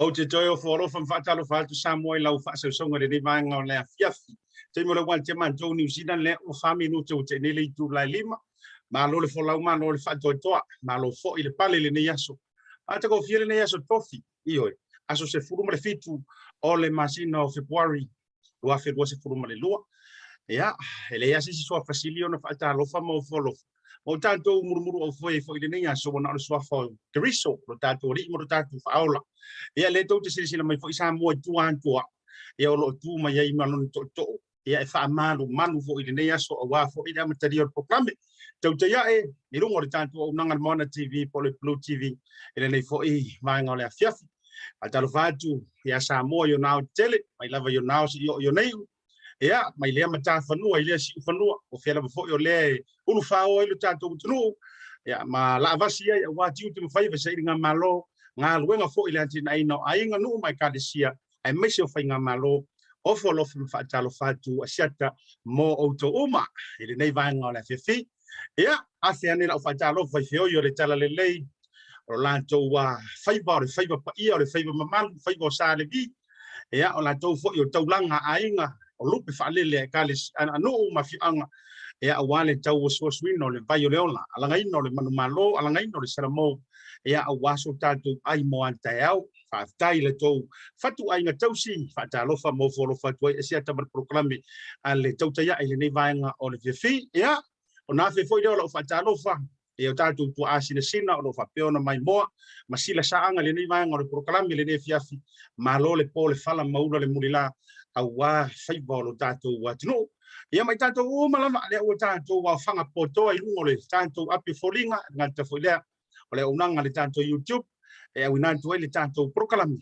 O te toi o Faualo from Whatalo Whatu Samoa lau whasausonga re vanga o lea fiafi. Te mo le wan te man tau New Zealand lea o whami no te o te nele I tu lai lima. Ma lo le wholau ma lo le whatoa toa. Ma lo fo I le pale le ne yaso. A te ko fiele ne yaso tofi. Ioi. Aso se furuma le fitu o le masina o February. Lua wherua se furuma le lua. Ia, ele yasi si soa fasilio na whatalo whama o Faualo. O tātou murumuru o foi le ne yaso wana o soa Keriso. Lo tātou ri mo lo tātou whaola. Ia le tau te sila mai foi Samoa tuantua ia o lo tu mai ai malon to ia e fa malu foi le nei aso wa foi le materi o programe tau te ia e ni rungo le tantu o nanga Maua TV po le BluTV ele nei foi mai ngole afiafi a talo fatu ia Samoa yo nau tele mai lava yo nau si yo nei ia mai le mata fanua ile si fanua o fela foi o le ulu fao ile tantu tunu ia ma la vasia ia wa tiu te fai va sai nga malo nga luenga fo ile antina ino ainga no mai kadesia ai mesio fai nga malo o Faualo from Whatalo Whatu Asiata mo auto uma ile nei vanga o le fefi ia ase ane la Whatalo fai feo yo le tala le lei o lanto wa fai ba pa ia o le fai mamal fai go sa le vi ia o lanto fo yo taulanga ainga o lupe fa le kalis ano ma fi anga ia wale tau so swino le vai o le ola alanga ino le manu malo alanga ino le saramo ia awaso tatu ai mo antau fa tai le to fatu ai nga tausi fa talo fa mo Faualo fatu ai sia tabar proclame ale Tautai ai le vanga o le fi ia ona fe foi le fa talo fa e tatu tu asina sina o fa peona mai mo masila saanga le vanga o le proclame le fiafi malo le pole fala maula le mulila awa fai bolo tatu watno ia mai tatu o malama le o tatu wa fanga poto ai lungo le tatu api folinga ngata folia ole unanga le tanto YouTube e winanto le tanto proclame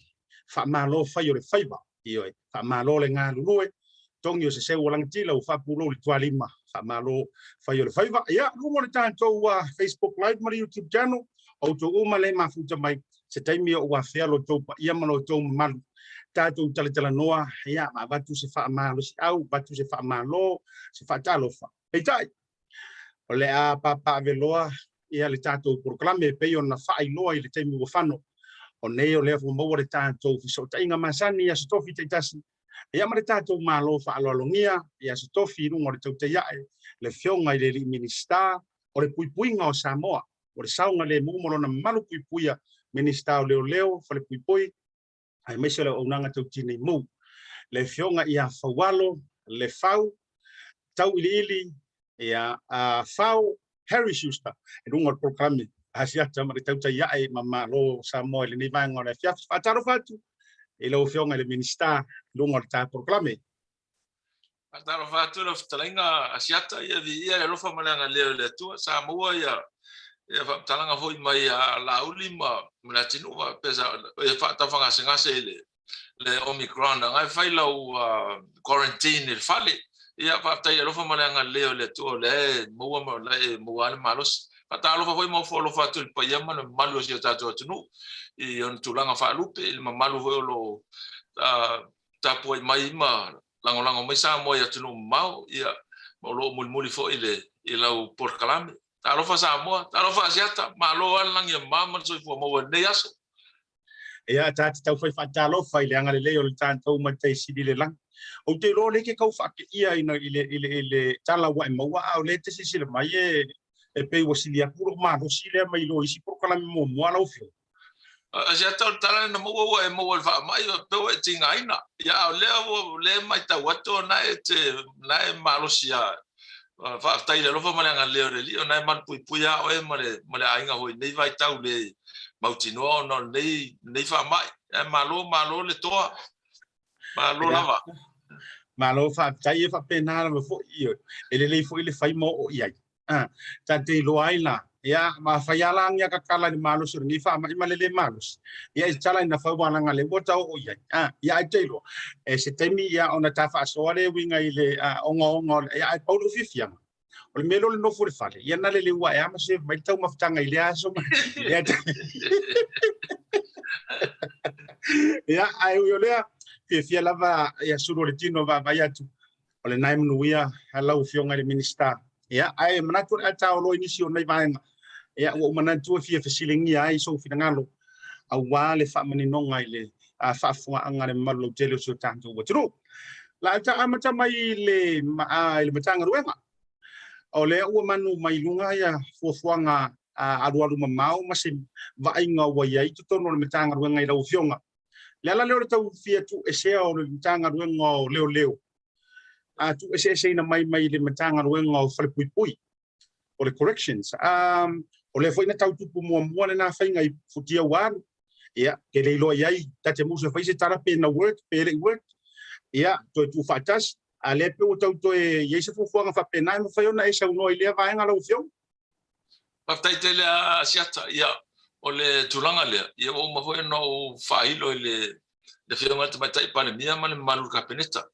fa malo fai o le faiba io fa malo le nga lue tongi o se walang tila o whapulo li tualima, whamalo whai o le whaiva. Ia, rungo le tātou Facebook Live mari YouTube channel, o tō umale mafuta mai, se taimi o wa whialo tō pa ia mano tō malu. Tātou tala noa, ia, ma batu se whaamalo si au, batu se whaamalo, se whaatalofa. Hei tai, o le a papa veloa, ia le tātou proklame, peo na whaailoa i le taimi ua whano. O nei o lea fu maua le tātou fiso tainga masani, ia se tofi te tasi. Ia ma le tātou malo whaalolongia, ia se tofi rungo le tautai ae, le fionga i le li minista, o le puipuinga o Samoa, o le saunga le mumolo na malu puipuia, minista o leo, fale puipui, ai meise le onanga tautine mu. Le fionga ia Faualo, le fau, tau ili, ia fau, Harry Schuster, e rungo le programe, Asiata ma le tautai iae ma malo Samoa le ni vanga o le fiafi, whaataro fatu, e lau fionga le minista, rungo le tā programe. Whaataro fatu la whatalinga Asiata, ia le lofa malanga leo le tua, Samoa ia whaatalanga hoi mai a lauli ma mena tinu wa pesa e whaatawhanga sengase le Omicron ngai whailau quarantine il fale ia whaatai e lofa malanga leo le tua le mua ale malos whaatalo hoi mau wholo whatu il paiama le malu o si o tātua tunu i on tulanga whaalupe il malu hoi o lo tapu ai mai ma lango mai Samoa ia tunu mau ia mo lo muli fo i lau porkalame Talofa Samoa, talofa Asiata, malo lang yung mama so ifo mo ne yaso. Ia tati tau fai fatalofa ile anga le o le tanto matai sidile lang. O te lo le ke kau fa ke ia ina ile tala wa Maua o le te sile mai e pe wasilia puro ma do sile mai lo isi por kala mo ala ofio. Asiata tala na mo mo fa mai pe o tinga ina. Ya le mai ta wato na e malo sia. Fa tai le lofa malanga leo le lio nai man puia o e male ainga hoi nei vai tau le mautino no nei fa mai e malo le toa malo lava malo fa tai fa pena me fo io e le fo ile fai mo o ia ta te lo aila ya ma faiala nya kakala ni malo sur ni fa mai malele malos ya chala na fa wana ngale bota o ia ya te lo e se temi ya ona ta fa sole winga ile ongo ya paulo fifiang o le melo le no fo le fale ya na le wa ya ma se mai tau maftanga ile aso ya ai yo le fifia lava ya suru le tino va ya tu o le nai mnuia hala u fionga le minister ya ai manatu ata o lo inisio nei vaenga ya o manatu fia fasilingi ai so finangalo a wale fa maninonga ile a fa fua anga le malo tele so tanto wotru la ta amata mai le ile matanga ruenga o le o manu mai lunga ya fuanga a aru mamau masim vainga wa ya itu tono le matanga ruenga ile o fionga le ala le tau fia tu esea o le matanga ruenga o leo tu ese na mai le matanga ruenga o fale pui o le corrections o le foi na tau tupu mo na fainga i futia wan ia ke le lo ia tate mo se faise tara pe na work ia tu fatas ale pe o tau to e ia se fuanga fa pena mo fa na esa no ile va nga lo fio Paftai tele Asiata ia o le tulanga le ia o mo foi no failo le fio nga tai pa mia ma le malu kapeneta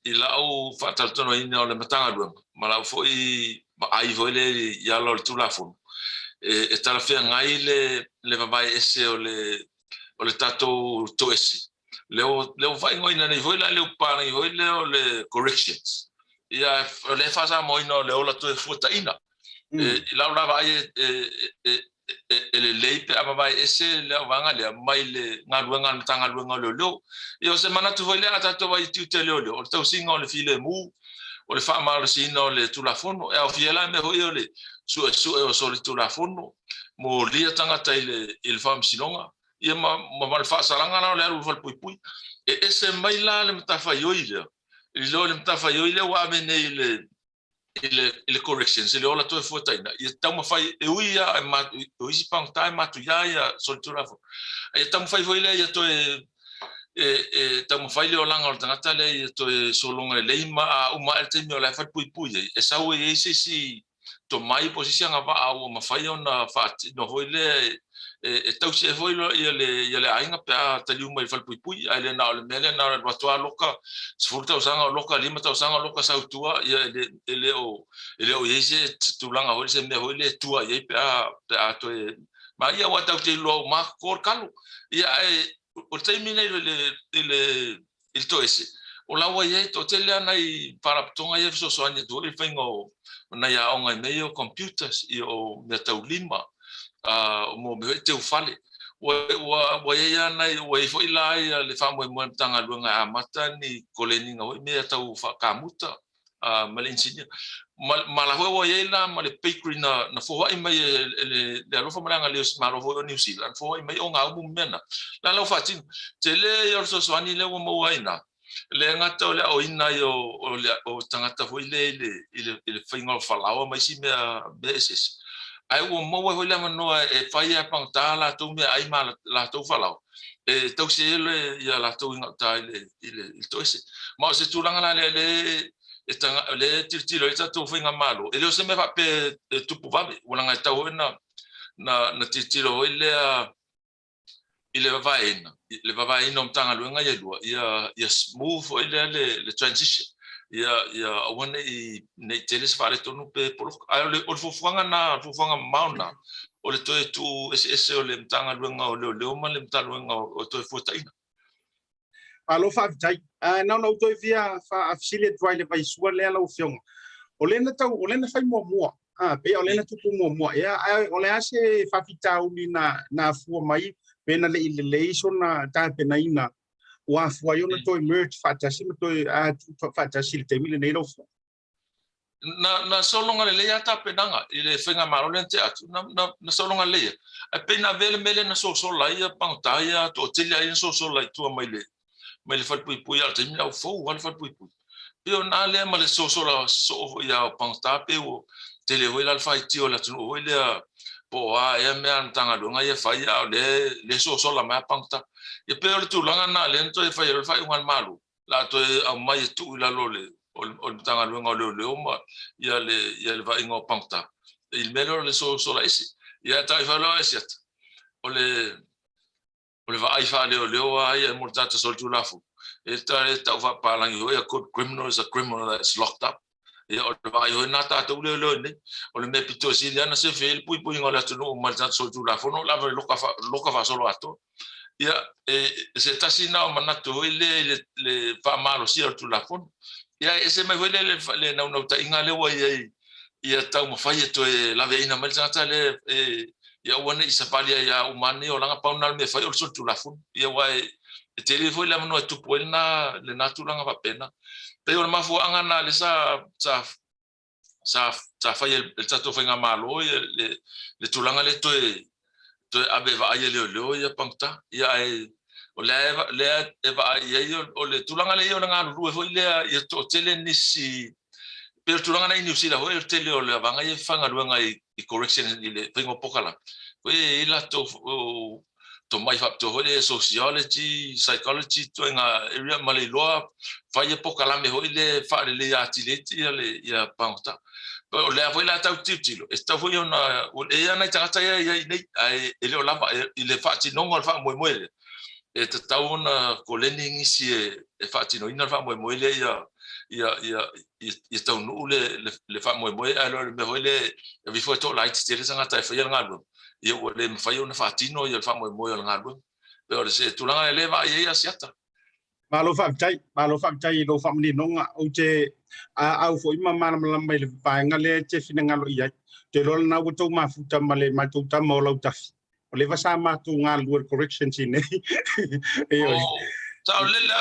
ila o fatal tono ina o le matanga ruenga mala foi ai foi le ia lo tulafo e tala fea ngai le vai ese o le tato to ese leo vai ngoi na nei foi la leo pa nei foi le corrections ia le fasa mo ino le ola to futa ina ila la vai ele leipe aba vai ese le vanga le mai le ngaluenga tanga luenga lo io se mana tu foi le ata to vai tu te le o to singa o le file mu o le fa mal sino le tulafono e o fiela me hoi o le su o soli tulafono mo lia tanga tai il fam sinonga ia ma mal fa salanga na le fal pui e ese mai la le mtafa yoile le mtafa yoile wa mene le corrections le ola to fo taina ia tama fai e uia ma o isi pang tai ma tu ya soli tulafono ia tama fai foi le ia to tamo fai le olanga o tangata le to solonga le ima uma el temi o la fa pui e sa o e si to mai position ava o ma fai ona fa no foi le tau se foi ia le ainga pe taliu mai fal pui ai le na le mele na rotua loka sfurta usanga loka lima tau sanga loka sautua ia ele o yese tulanga hoi se me hoi le tua ia pe to ma ia wa tau te lo ma kor kalu ia o te mina il to ese o la wa ia to te le nai para tonga ia so so ane do il fengo na ia onga meio computers i o me tau lima mo me te ufale wa ia nai wa fo ila ia le fa mo tanga luanga amata ni koleninga o me tau fa kamuta mal engineer mal ho ia la mal bakery na fo ai mai le alo fa malanga le smaro fo New Zealand fo ai mai o nga mu mena la lo fa tin te le yo so so ani le mo waina le ngata o ina yo o tangata fo ile fainga Faualo mai si me beses ai o mo ho le mano e fai a pantala tu me ai mal la tu Faualo e tau se le ia la tu ngata ile to ese ma se tu langa le le tiro ita tu fainga malo ele se me va pe tu Bluwave o langa tau na tiro ile va ina mtanga luenga ye lua ia smooth le transition ia one nei teles fare tonu pe polo o fufanga mauna o le toe tu ese o le mtanga luenga o le ma le mtanga luenga o toe fotaina alo fa vitai na no toi via fa affiliate right le vai sua le ala o fiong o le na tau o le na fai mo pe o le na tu mo ia o le ase fa vitau ni na fu mai pena le so na ta pena ina wa fu yo na toi merge fa ta sim toi fa ta sil te mile nei lo na solonga le ya ta penanga ile fenga marolente atu na solonga le a pena vele mele na so la ia pangtaia to telia in so la tu mai le fal pui al te mina fo wal fal pui pio na le ma le so la so ya pangta pe o tele ho la fa ti o la tu o le po e me antanga lunga ia fa ia le so la ma pangta e pe o tu langa na le to e fa un malu la to a mai tu la lole o tanga lunga le ma ia le va ingo pangta il melo le so la isi ia ta fa lo esiat o le va ai fa le ai mo tata so tu lafu e ta va palangi o ia code criminal is a criminal that's locked up e o vai o na ta tu le ne o le me pito siliana se fe pui ngola tu no mal tata so tu lafu no la loka fa solo ato ia se ta sina o manato le fa malo si tu lafu ia ese me le na ta inga le wa ia ta mo fa to la veina mal tata le ia wana isapalia ia umani o langa paunal me fa o so tu lafu ia wa te le foi la mano tu puelna le natulanga va pena pero ma fu anga na le sa fa el tato fenga malo le tulanga le to abe va ia le ia pangta ia o le va ia o le tulanga le nga lu foi le ia to tele nisi pero tulanga na New Zealand o tele o le vanga ia fanga luanga i correction le pengo pokala we ila to mai fa to hole sociology psychology to nga area maliloa fa ye pokala me hole fa le atileti ya pangta o le foi la tau titilo esta foi ona o e na tata ya nei ele o lava ele fa ti non fa mo e te tau na kolening si e fa ti no ina fa mo ya tau no le fa mo alo me hole vi foi to light te sanga ta fa ya ngalo ia o le mafai ona fatino ia le faamoemoe o le galuega pe o le se tulaga le vaai ai asiata malo faamtai lo faamaninoga ou te au foʻi mamalama i le fapaega lea te finagalo i ai te loa lanau ua tou mafuta ma le matou tama o lau tafi o le sa matou galua le corrections i nei tau lele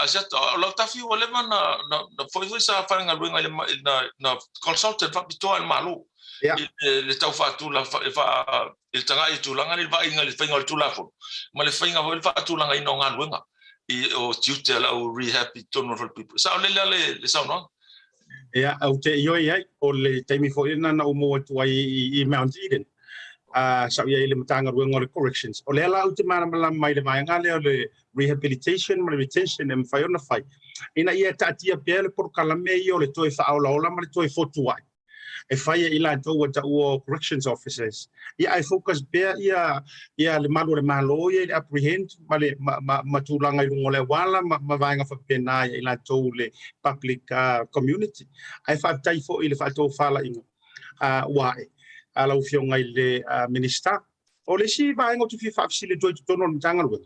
asiata o lau tafi ua leva na foʻi sa faigaluega na consultant faapitoa i le malo le tau fatu la fa il tanga i tu langa le va inga le fainga tu la fo ma le fainga ho le fa tu langa i no nga luenga i o tutor o rehab to no for people sa le sa no ya au te yo ia o le taimi fo ina na mo tu ai i Mount Eden sa ia le matanga luenga le corrections o le ala u te mana mai le vai nga le rehabilitation ma retention em fa ona fai ina ia tatia pele por kalame i o le toi fa ola ma le toi fo tu ai e fai i la tau ta o corrections officers ia I focus be ia le malu le malo ia apprehend male matulanga i ngole wala ma vainga fa pena i la tau le public community ai fa tai fo i le fa tau fala ingo wae ala u fio ngai le minister o le si vainga tu fi fa le toi tono mtanga lu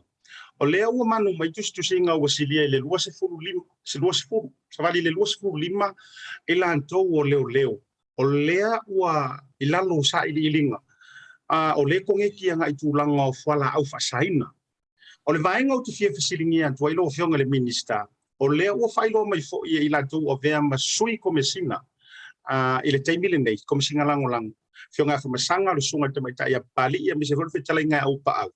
o le o manu mai tu singa o silia le lua se fulu lima se lua se fulu sa vali le lua se fulu lima i la tau o leo o lea ua i lalo sa i linga o le konge ki anga i tūlanga o whala au whasaina o le vaenga o te fia fasilingi atu ai lo fionga le minister o lea ua whailo mai fo i la tau o vea masui komesina i le taimile nei komesinga lango lango fionga whamasanga lo sunga te mai tai a pali ia me se fwere fetala inga au pa au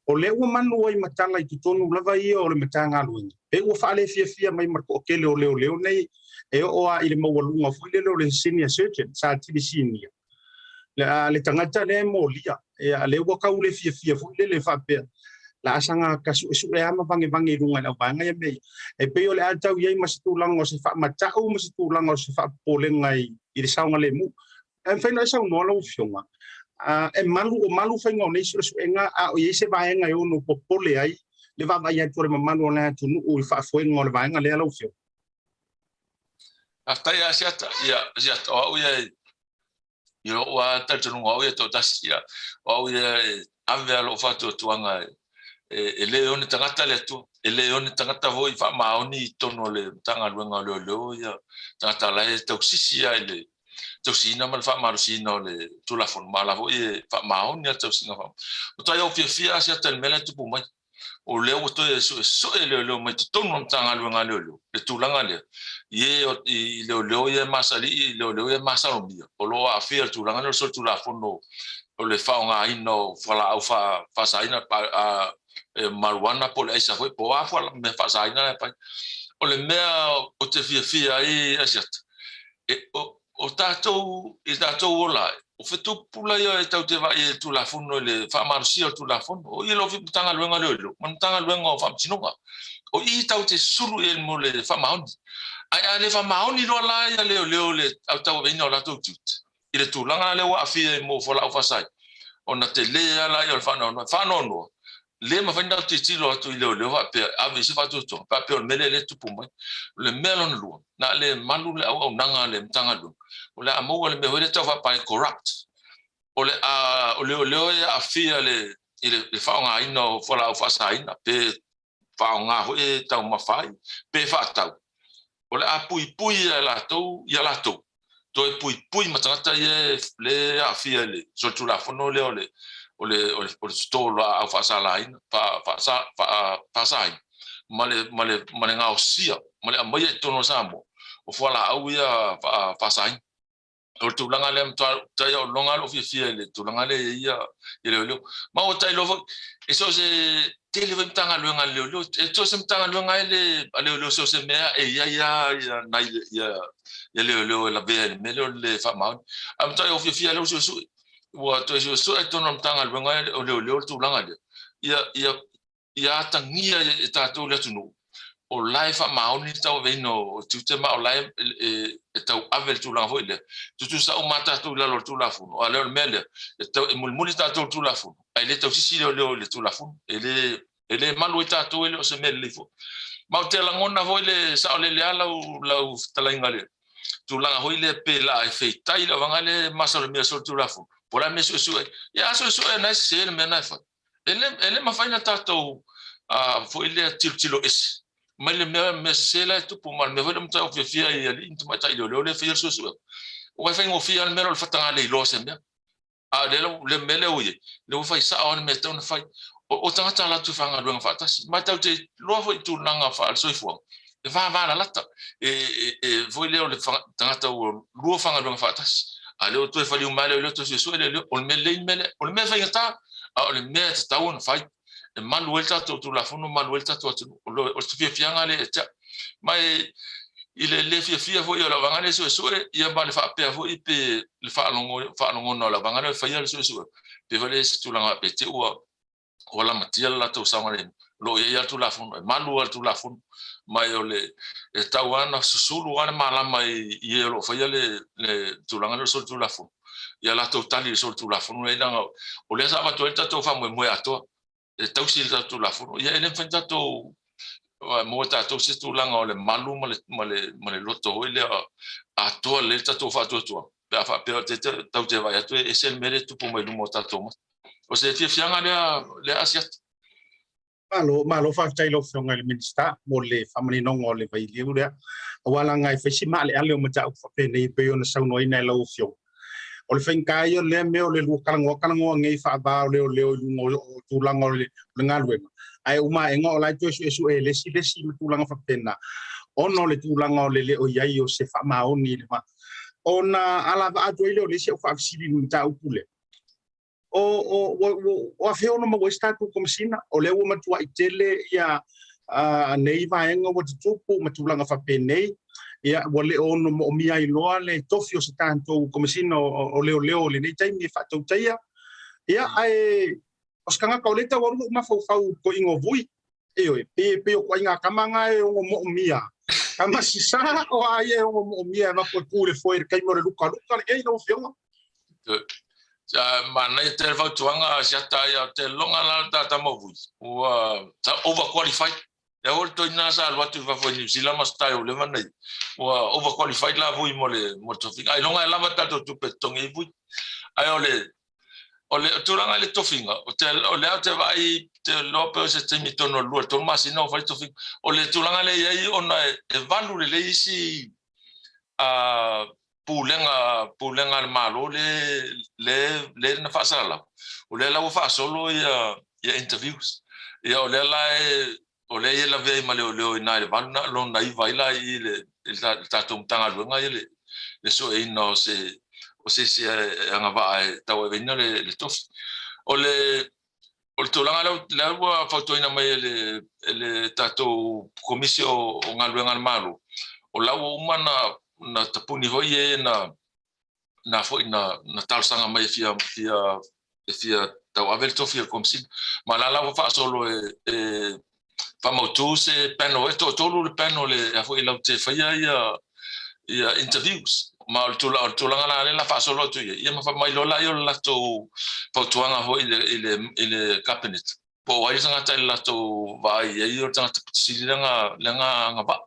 o le ua manu ai matala i tutonu lava ia o le matanga luenga e ua whaale fia mai marko o kele o leo nei e o a ile mawalunga fu ile le senior surgeon sa tibisinia le tangata le molia e le waka ule fia fu ile le fape la asanga kasu e ama vange runga na vanga ya me e pe o le atau ye masitulang o se fa matau masitulang o se fa polenga i le saunga le mu en fe no sa no lo fioma e malu fa ngo nei su enga o ye se vaenga yo no popole ai le va vai atore mamano na tu no fa foi ngo le vaenga le lo fioma Hasta ya Asiata o ya yo wa ta tunu o ya to tasia o ya ave lo fato tuanga e le oni tangata le tu e le oni tangata voi fa maoni tono le tanga luenga lo ya tangata la e toxisia le toxina mal fa marusino le tu la forma la voi fa maoni ya toxina fa o ta yo fia Asiata el mele tu mai o le o to so le mai tono tanga luenga le tulanga le ye i le ye masali le ye masalo mia o lo afia tu langa no so tu la fono o le fa nga ino fala au fa saina pa marwana po le isa foi po afa me fa saina pa o le mea o te fia ai Asiata e o tato ola o fetu pula ia e tau te vai e tu la fono le fa marsia tu la fono o i lo fi tanga luenga le man tanga luenga o fa sinonga o i tau te suru e mo le fa mauni ai le fa maoni lo la ya le tau vino la tu tut ile tu langa le wa fi mo fola fa sai ona te le la ya fa no le ma fa ndau te tilo tu le va pe ave se fa tu pa pe mele le tu pumai le melon lu na le malu le au nanga le tanga lu o le amo le me hore tau fa pa corrupt o le ya fi le ile fa nga ino fola fa sai na pe fa nga ho e tau ma fai pe fa tau o le apui la tou to e pui matangata ye le afia le so tu la fono le o le stolo a fa salain fa sai male nga osia male amai tono samo o fola au ia fa sai o tu langa le ta yo longa lo fia le tu langa le ia le ma o tai lo e so se tele vem tanga luenga le e to sem tanga luenga le so se mea e ia na ia le la be le fa ma am ta yo fia le so o to so e to no tanga luenga le tu langa le ia tangia e ta to le tu no o life ma oni tau veno tu te ma o life e tau avel tu la voile tu sa o mata tu la tu la fu o le mele e tau e mul ta tu la fu ai le tau si le tu la fu ele malu ta tu ele o se mele fu ma o te la ngona voile sa o le ala la talainga le tu la voile pe la e fe tai la vangale masalo mi so tu la fu por la meso so ya so e na se me na fa ele ma fa ina ta tu fo ele tilo es mas me se la tu po mal me vole mta o fia ia li tu mata ile le fia so o vai fai fia al mero el fatanga le lo se me a le mele o ye le fai sa on me ton fai o tanga la tu fanga do fata mata te lo foi tu nanga fa so fo e va la lata e voi le tanga o lo fanga do fata ale o tu fai o male le to so le o me fai ta o le me ta on fai e manuelta tu la fono manuelta tu o fia ngale mai ile le fia foi la vangale so ia ba le fa pe foi pe le fa longo no la vangale fa ia so pe vale se tu la pe te o la matia la tu sa ngale lo ia tu la fun malu tu la fun mai ole e tauana susulu ana malama i lo fa le tulanga le sol tu la fun ia la totali sol tu la fun e nga o le sa va to ta to fa mo ato e tau si tu la fun ia ele fa to mo ta to si tu langa ole malu ma le loto ile ato le ta to fa to pe fa pe te tau te vai ato e sel mere tu po mo mo ta to o se fianga le asiat malo fa tai lo fonga le minista mo le family no ngole vai liura wala ngai fesi male ale mo ta fa pe nei pe ona sau noi nei lo fio o le fenkai o le me o le lu kalango ngai fa ba le ngo tu lango le ngalwe ai uma engo la to su le si tu lango fa pena ono le tu lango le o yai o se fa maoni le ma ona ala ba to ile o le se fa sili nta upule o afeo no mo statu komsina o le o matua itele ya nei vaenga o tupu matulanga fa penei ya wole ono mo mia i loa le tofio se tanto komsina o leo le nei taimi fa Tautai ya ai oskanga kauleta wa ma fau ko ingo vui pe o inga kamanga e o mo mia kama sisa o ai o mo mia ma ko kule foi kai mo luka e no fio mana te va tuanga Asiata ia te longa la ta mo vui o ta over qualified ya volto ina sa lo tu va foi New Zealand ma style le mana o over qualified la vui mo to finga ai longa la va ta tu petong e vui ai ole tu langa le to finga o te vai te lope se te mitono lu to ma sino fa to finga ole tu langa le ai ona e valu le isi pulenga malo le na fa sala o le la fa solo ya interviews ya o le la ve ma le na le van na lo na vai la i le ta tanga lunga le so e no se o se anga va ta we no le tof o le to langa la wa foto ina mai le tato komisio o ngaluenga malo o la umana na tapuni hoi na foi na tal sanga mai fia tau avel to fia komsin malala fa solo fa motu se pano to lu pano le a foi la te fia ia interviews ma to la la fa solo tu ia ma fa mai lola io la to potuanga hoi ile cabinet po wai sanga tai la to vai io tanga silanga ba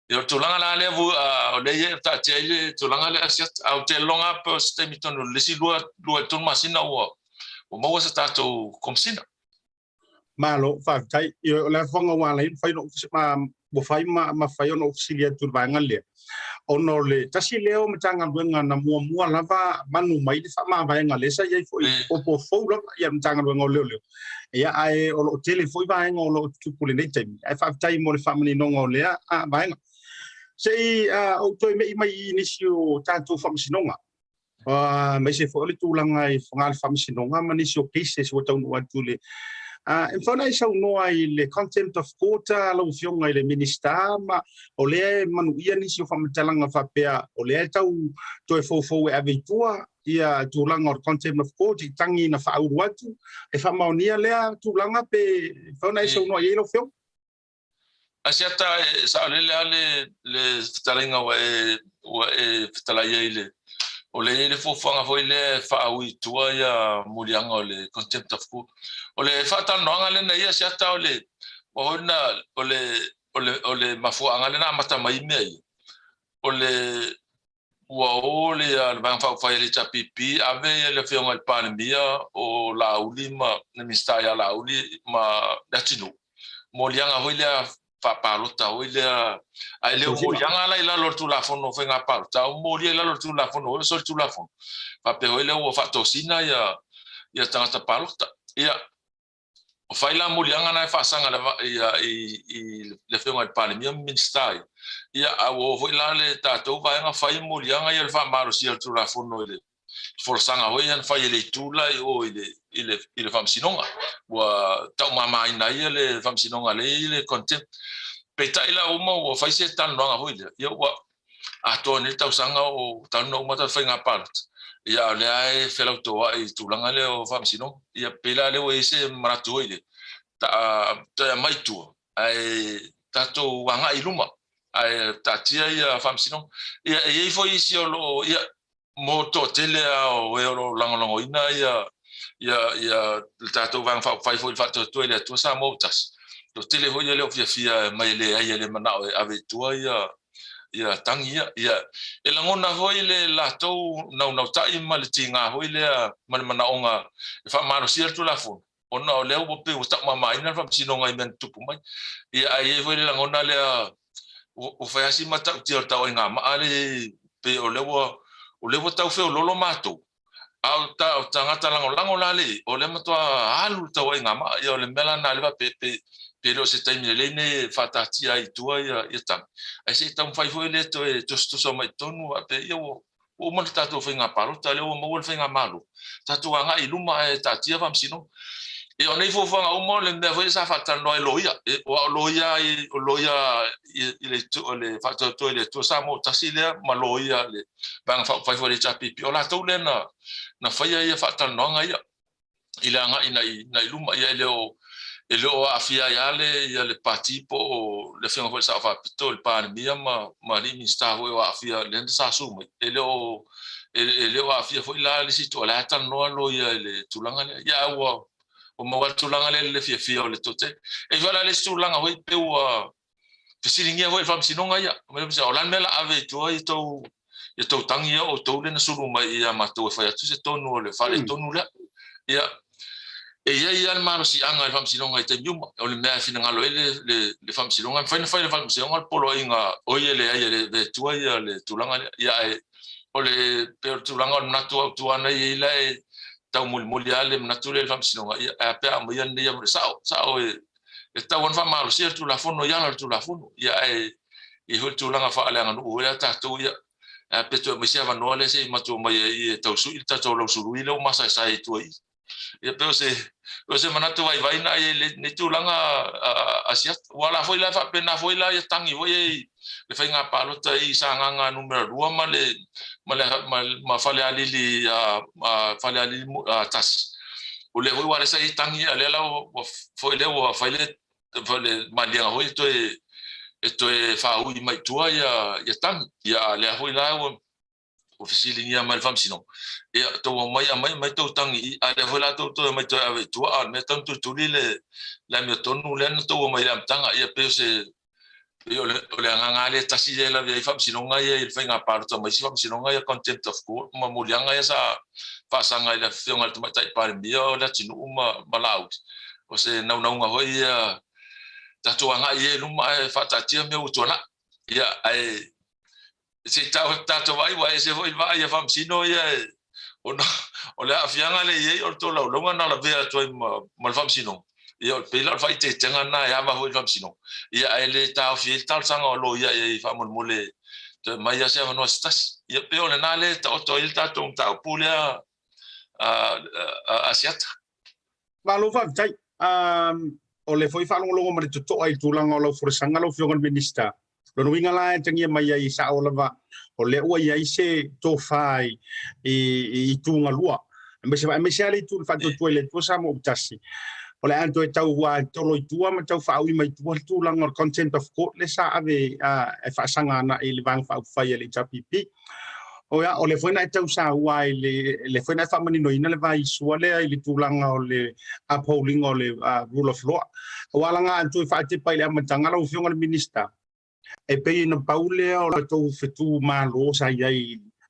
yo tulanga la levu o le ta tele tulanga le asiat au te longa po sistemi tonu le si lua tu masina o mo sa ta to komsina malo fa tai yo la fonga wala in fai no ma bo fai ma fai no auxilia tu vanga le ono le tasi leo mtanga wenga na mua lava manu mai le fa ma vanga le sa ye foi o fo lo ya mtanga wenga le ya ai o tele foi vanga o lo tu pule nei tai ai fa tai mo le family no ngole a vanga sei o toi mai inisio tanto famsinonga mai se fo le tulanga i fangal famsinonga manisio cases o tau no atule en fona isa no ai le contempt of court lo fionga ile minister ma o le manu ia nisio famtalanga fa pea o le tau toi fo e aventura ia tulanga o contempt of court i tangi na fa uruatu e fa maonia le tulanga pe fona isa no ai lo fionga Asiata sa le talinga wa tala ile o le fofanga foi le fa ui tua ya mulianga le contempt of court o le fa tan no ngale na ia Asiata o le mafua ngale na mata mai mei o le al van fa le chapipi ave le fionga el pandemia o la ulima na mistaya la uli ma datino mulianga foi le fa palota o ile ai le mo yanga la lo tu la fono fenga palota o mo le la tu la fono so tu la fono fa pe o ile o fa tosina ya tanga palota ya o fa la mo yanga na fa sanga ya le fenga el pale mi minstai ya o foi la le tato va nga fa mo yanga ya fa maro si tu la fono ile for sanga ho yan fa ile tu la o ile fam sinonga wa ta mama ina ile fam sinonga le content peta ila uma o fa se tan longa ho ile yo wa ato ni ta sanga o tan no mata fa nga part ya le ai fela to wa i tu langa le o fam sinonga ya pela le o ese marato ile ta mai tu ai tato wanga iluma ai tatia ia famsino ia e foi si lo ia mo to tele o euro lango ina ia tato wang fai foi fatto tu ele tu sa motas to tele ho ia le ofia mai le ai le mana ave tu ia tangi ia e langona hoi le latou na tai ma le tinga hoi le mana onga e fa maro sia tu la fo ona o le o pe o ta mama ina fa sino ngai men tupu mai ia ai hoi le langona le o fa asi mata ti o ta o nga ma ale pe o le tau fe o lolo mato au ta ngata lango lale o le mato alu ta o nga ma ia o le mela na le va pe pero se tai le ne fatati ai tua ia tam ai se tam fai foi le to so mai tonu pe eu o mo tato finga palo ta le o mo finga malo tato nga i luma e tatia vam sino e o nei fo fanga o mo le me foi sa fata no loia e o loia i le to le fata to le to sa mo tasile ma loia le bang fai foi le chapi o la to le na fai ia fata no nga ia ila nga ina luma ia le o afia ia le parti po le finga foi sa fa pito le pandemia ma ni minsta ho afia le sa su le o afia foi la le sito la tan no lo ia le tulanga ia o mo tulanga le fia o le tote e vala le tulanga hoi pe o fisiringia hoi fam sinonga ia me se o lan mela ave to i to tangi o to le na suru mai ia ma to fa tu se tonu le fa le tonu le ia e ia maro si anga fam sinonga i te yuma o le mea fina ngalo le fam sinonga fa le fam sinonga polo inga o ia le tua ia le tulanga ia o le pe tulanga na tu ana ia le tau muliale na tu le fam sinonga ia pe a ia ia sao e tau on fa malo si tu la fono ia tu la fono ia e ho tulanga fa ale anga no ia ta tu ia pe tu me sia va no le se ma tu mai e tau su il ta tu lo su ile o masa sai tu ia pe se manatu vai na le tulanga asiat wala foi la fa pena foi la tangi foi le fainga palo tai sanga numero 2 ma fale ali fale ali tas o le foi wala sai tangi ale la foi le o fale malia hoi to e fa ui mai tua ia tangi ia le foi la o fisilingia mal fam sino e to mai to tangi ale vola to mai to ave tu a me tanto tu le la me tonu le to mai lam tanga e pe se o le nga le tasi le la fam sino nga e fenga parto mai fam sino nga content of court ma mulianga esa fa sanga le fionga to mai tai par bio la tinu malaut o se na nga hoi tatu nga e luma fa tatia me utona ia ai se tato vai se foi vai fam sino ia o le afianga le ia o to la longa na la vea to mal fam sino ia pe la fai te tenga na ia va foi fam sino ia ele ta fiel tal sanga lo ia fa mole te mai ia se no stas ia pe o na le to il ta ta pula asiata Valo fa tai o le foi fa longo ma to ai tulanga lo forsanga lo fionga minister lo winga la tangia mai ai sa o lava o le ua ia se to fai i tunga lua me se ale tu fa to le to sa mo tasi o le anto e tau wa to lo tua ma tau fa ui mai tu lang content of court le sa ave e fa sanga na i le vang fa fai le chapipi o ya o le foi na tau sa wa le foi na fa mani no ina le vai sua le i tu lang o le upholding o le rule of law o langa anto fa te pai le matanga lo fionga le minister e pe na paule o la to fetu malo sa ia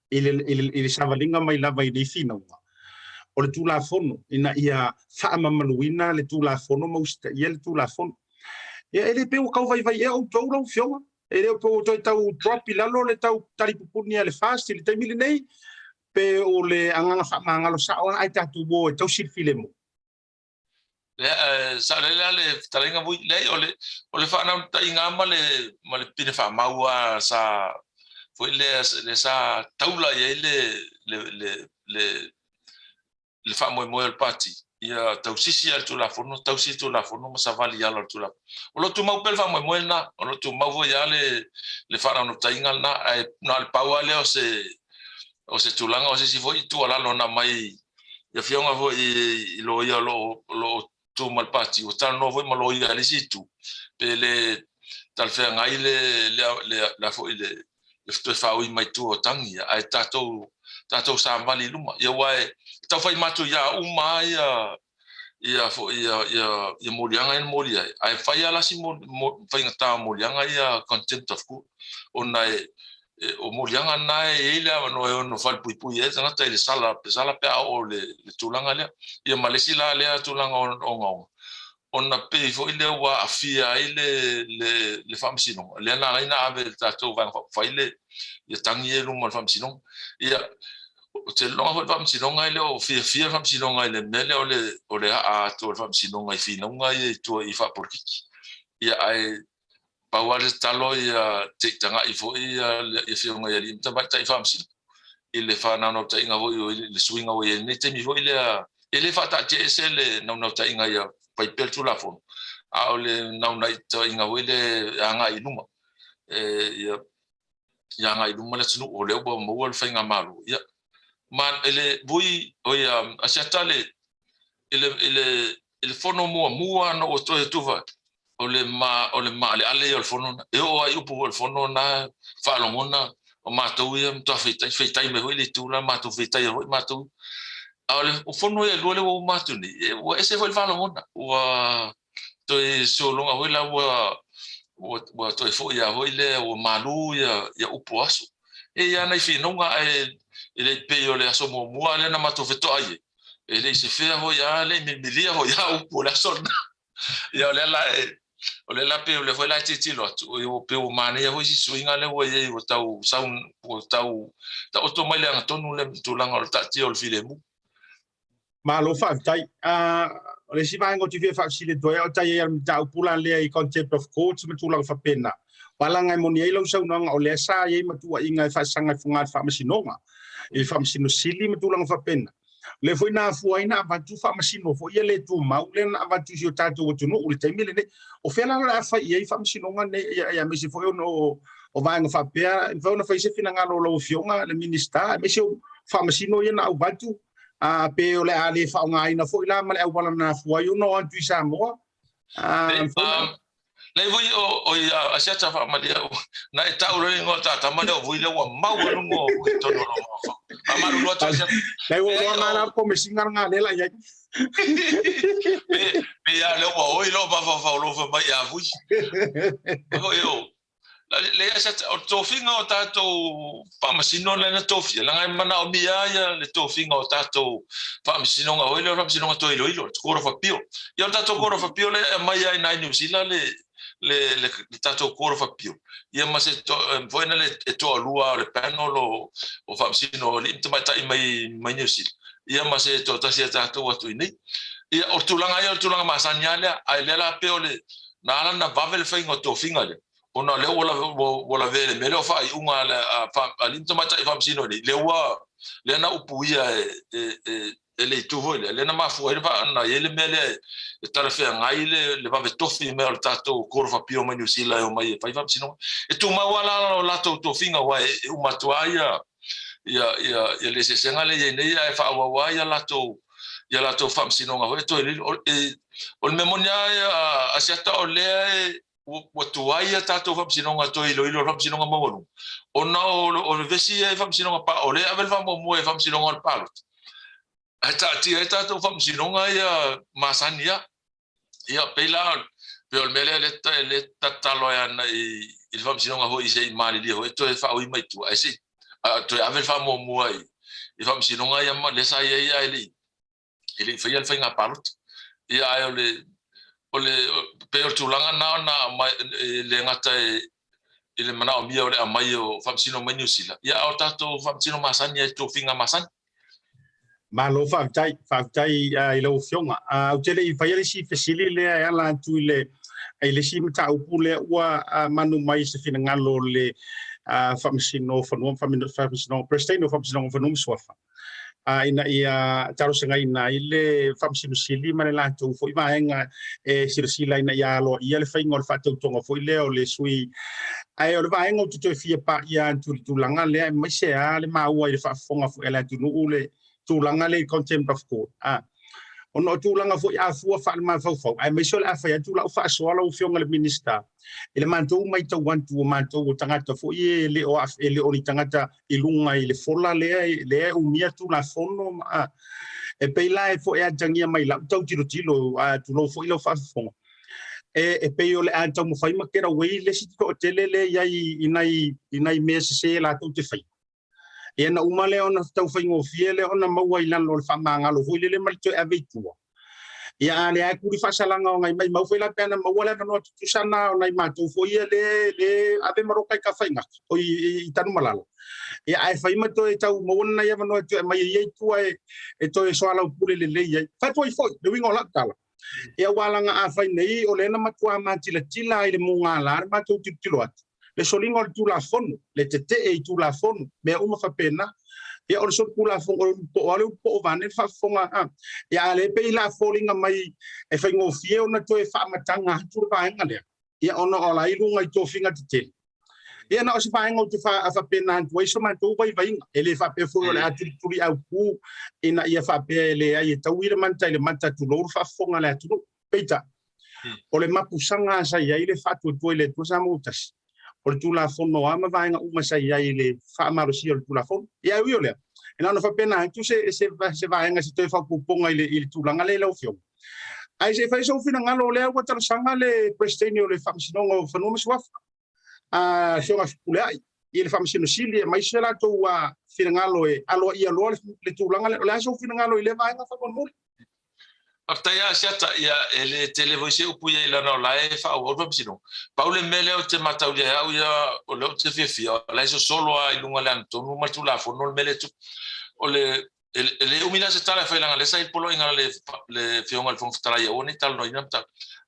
il savalinga mai lava i fina o le tu la fono ina ia fa mamaluina le tu la fono mo sta ia le tu la fono e ele pe o kau vai e o to lo fioma ele o to tau drop la lo le tau tari pupuni le fast le temili nei pe o le anga fa manga lo sa ona ai tatu bo e tau sil filemo sa le talenga bui le o le fa na tainga ma le pine fa maua sa foi le sa taula ye le fa mo el party ia tau sisi al tu la forno tau sisi tu la forno ma sa vali ala tu la o lo tu mau pel fa mo na o lo tu mau ya le fa na tainga na le paua le o se tulanga o se si foi tu ala lo na mai ia fionga foi lo ia lo tu malpati o tal no foi malo ia le situ pele tal fe ngai le la foi le to fa o mai tu o tangi ai tato sa mali luma ia wai ta fai matu ia uma ia fo ia molianga en molia ai fai ala si fai ngata molianga ia content of ku ona o molianga na ele no fal pui e tanga te le sala pe o le tulanga le ia malesi la le tulanga o ngau ona pe fo ile wa afia ile le famsino le na ina ave tato van fai le ia tangi e lu mal famsino ia o te longa fam sinonga ile o fia fam sinonga ile mele o le a to fam sinonga I finonga I to I fa porkiki ia ai Pawale talo ia te tanga I fo ia fionga ia limta ba tai fam sin ile fa na no tai nga vo le swinga o ile ne te mi vo ile fa ta te sele no tai nga ia pai pel tu la fo a o le na tai nga vo ile anga I numa ia nga I numa le tsu o le bo mo le fa nga malu ia man ele bui o ia asiata le ele fono mua no o to tuva o le ma le ale o fono e o ai upo o fono na fa lo mona o matou ia to feitai me ele tu la matou feitai o matou o fono e lo le o matou ni o ese foi fa lo mona o to e solo nga hoila o to e foi ia hoile o malu ia upo aso e ia na finonga ele peo le aso mo ale na matou feto ai ele se fea ho ya le milia ho ya upo la sona ia ole la pe le foi la titi lot o pe o mane ya ho si swinga le wo ye o tau saun o tau o to mai le tonu le tulanga o tati o filemu malo fa tai o le siva ngo tive fa sile do ya tai ya tau pula le I concept of codes me tulang fa pena wala ngai mo ni lo sauna o le sa ye matua inga fa sanga funga fa masinonga e fa masino sili me tulang fa pena le foi na fuaina va tu fa masino fo ye le tu mau le na va tu tato o tu no o te mile ne o fela la fa ye fa masino ne ya me se foi no o va nga fa pea va na fa se fina nga lo fionga le minista me se fa masino ye na va tu a pe o le ale fa nga ina fo la ma le wala na fuai no antu Samoa le voi o Asiata fa malia na e tau le ngota ta mane o voi le wa mau ngo to no mo fa amaru lo to Asiata le wo mana ko me singar nga le la ya pe ya le wa o lo fa lo fa mai a voi o yo le Asiata o to finga o tato pa masino le na to fi la ngai mana o mia ya le to finga o tato pa masino nga o le pa masino to ilo ko ro fa pio yo tato ko ro fa pio le mai ai na New Zealand le tato koro fa pio ia ma se to foi na le to lua le panel o fa sino le intama tai mai New Zealand ia ma se to tasia tato watu ini ia o tulanga masanyale ai le la peo le na vavel fa ngo to finga le ona le wala vele me le fa unga le intama tai fa sino le wa le na upuia ele tu foi le na ma foi va na ele mele tara fe ngai le va tofi me al tato corva pio manu sila o mai fa va sino e tu ma wala la to finga wa u matuaia ia le se senga le ne ia fa wa ia la to fam sino nga to o le memonia Asiata o le o tuaia tato fam sino nga to ilo fam sino nga mo ona o vesi fam sino nga pa o le avel fam mo fam sino nga pa Eta to fam sinonga ia masania ia pela pel mele le tatalo ya il fam sinonga ho ise mali li ho to fa o mai tu ai se to avel fam mo ai il fam sinonga ia ma le sa ia ele foi al finga parut ia ai ole pel tulanga na le ngata ele mana o mia ole mai o fam sinonga New Zealand ia o tato fam sinonga masania to finga masania malo fa tai I lo fionga o tele I fa ile si fesili le ala tu le ile si mta upule wa manu mai se fina ngalo le famsino famsino prestino famsino fanum swafa ina ia taro senga ina ile famsino sili mane la tu fo ima enga sirsila ina ia lo ia le faingo le fatu tonga fo ile o le sui ai o le vaenga tu fia pa ia tu langa le mai se le maua ile fa fonga fo ele tu no ule tulanga le contempt of court ono tūlanga fo ia fua wha ma fau ai mai sole awhai atu lau wha soala o whionga le minister ele mantou mai tau wantu o mantou o tangata fo i le o ele o ni tangata i lunga i le fola le umia tu la fono e peila e fo e ajangia mai lau tau tilo tu lo fo i lau wha fonga e pei o le a tau mo whai makera wei le si ko tele le iai inai mea se la tau te whai e na umale ona tau whai ngofie le ona maua i lalo le whamangalo hui le malito e aveitua ia le ai kuri fasalanga o ngai mai mau foi la pena mau le no tu sana o nai matou foi le ave marokai ka fainga o i tanu malalo ia ai fai mato e tau mo na ia no tu mai ia tu e to e soala pule le ia fa foi le wingo la tala ia wala nga a fai nei o le na matua matila tila ile munga la matou tilo at le solingo tu la fono le tete e tu la fono me uma fa pena ia o so kula fongo po vane fa fonga ia le pe la falling mai e fa ngofie ona to e fa matanga tu va ngale ia ona ola i lunga i to finga te ia na o se fa ngo tu fa pena tu so man to vai ele fa pe fo le atu tuli au pu ina ia fa pe le ai tawira man tai le manta tu lo fa fonga le tu peita o le mapusanga sa ia ile fa tu le tu sa mutas o tu la fono ama vainga uma sa ia ile fa marosi o tu la fono ia io le e non fa pena tu se vainga se to fa puponga ile tu langa le lo fio ai se fa so fina ngalo le wa tala sanga le prestino le famsino fa no swaf so ga skule ai ile famsino sili mai se la to wa fina ngalo e alo ia lo le tu langa le so fina ngalo ile vainga fa bon After ya Asiata ya ele televisi upuya ila na lai fa o famsino Paule mele o te matau ya o le te fia la so solo a ilunga le antonu matula fo no mele tu o le umina se tala fa langa le sai polo inga le fionga le fonftala ya oni tal no inamta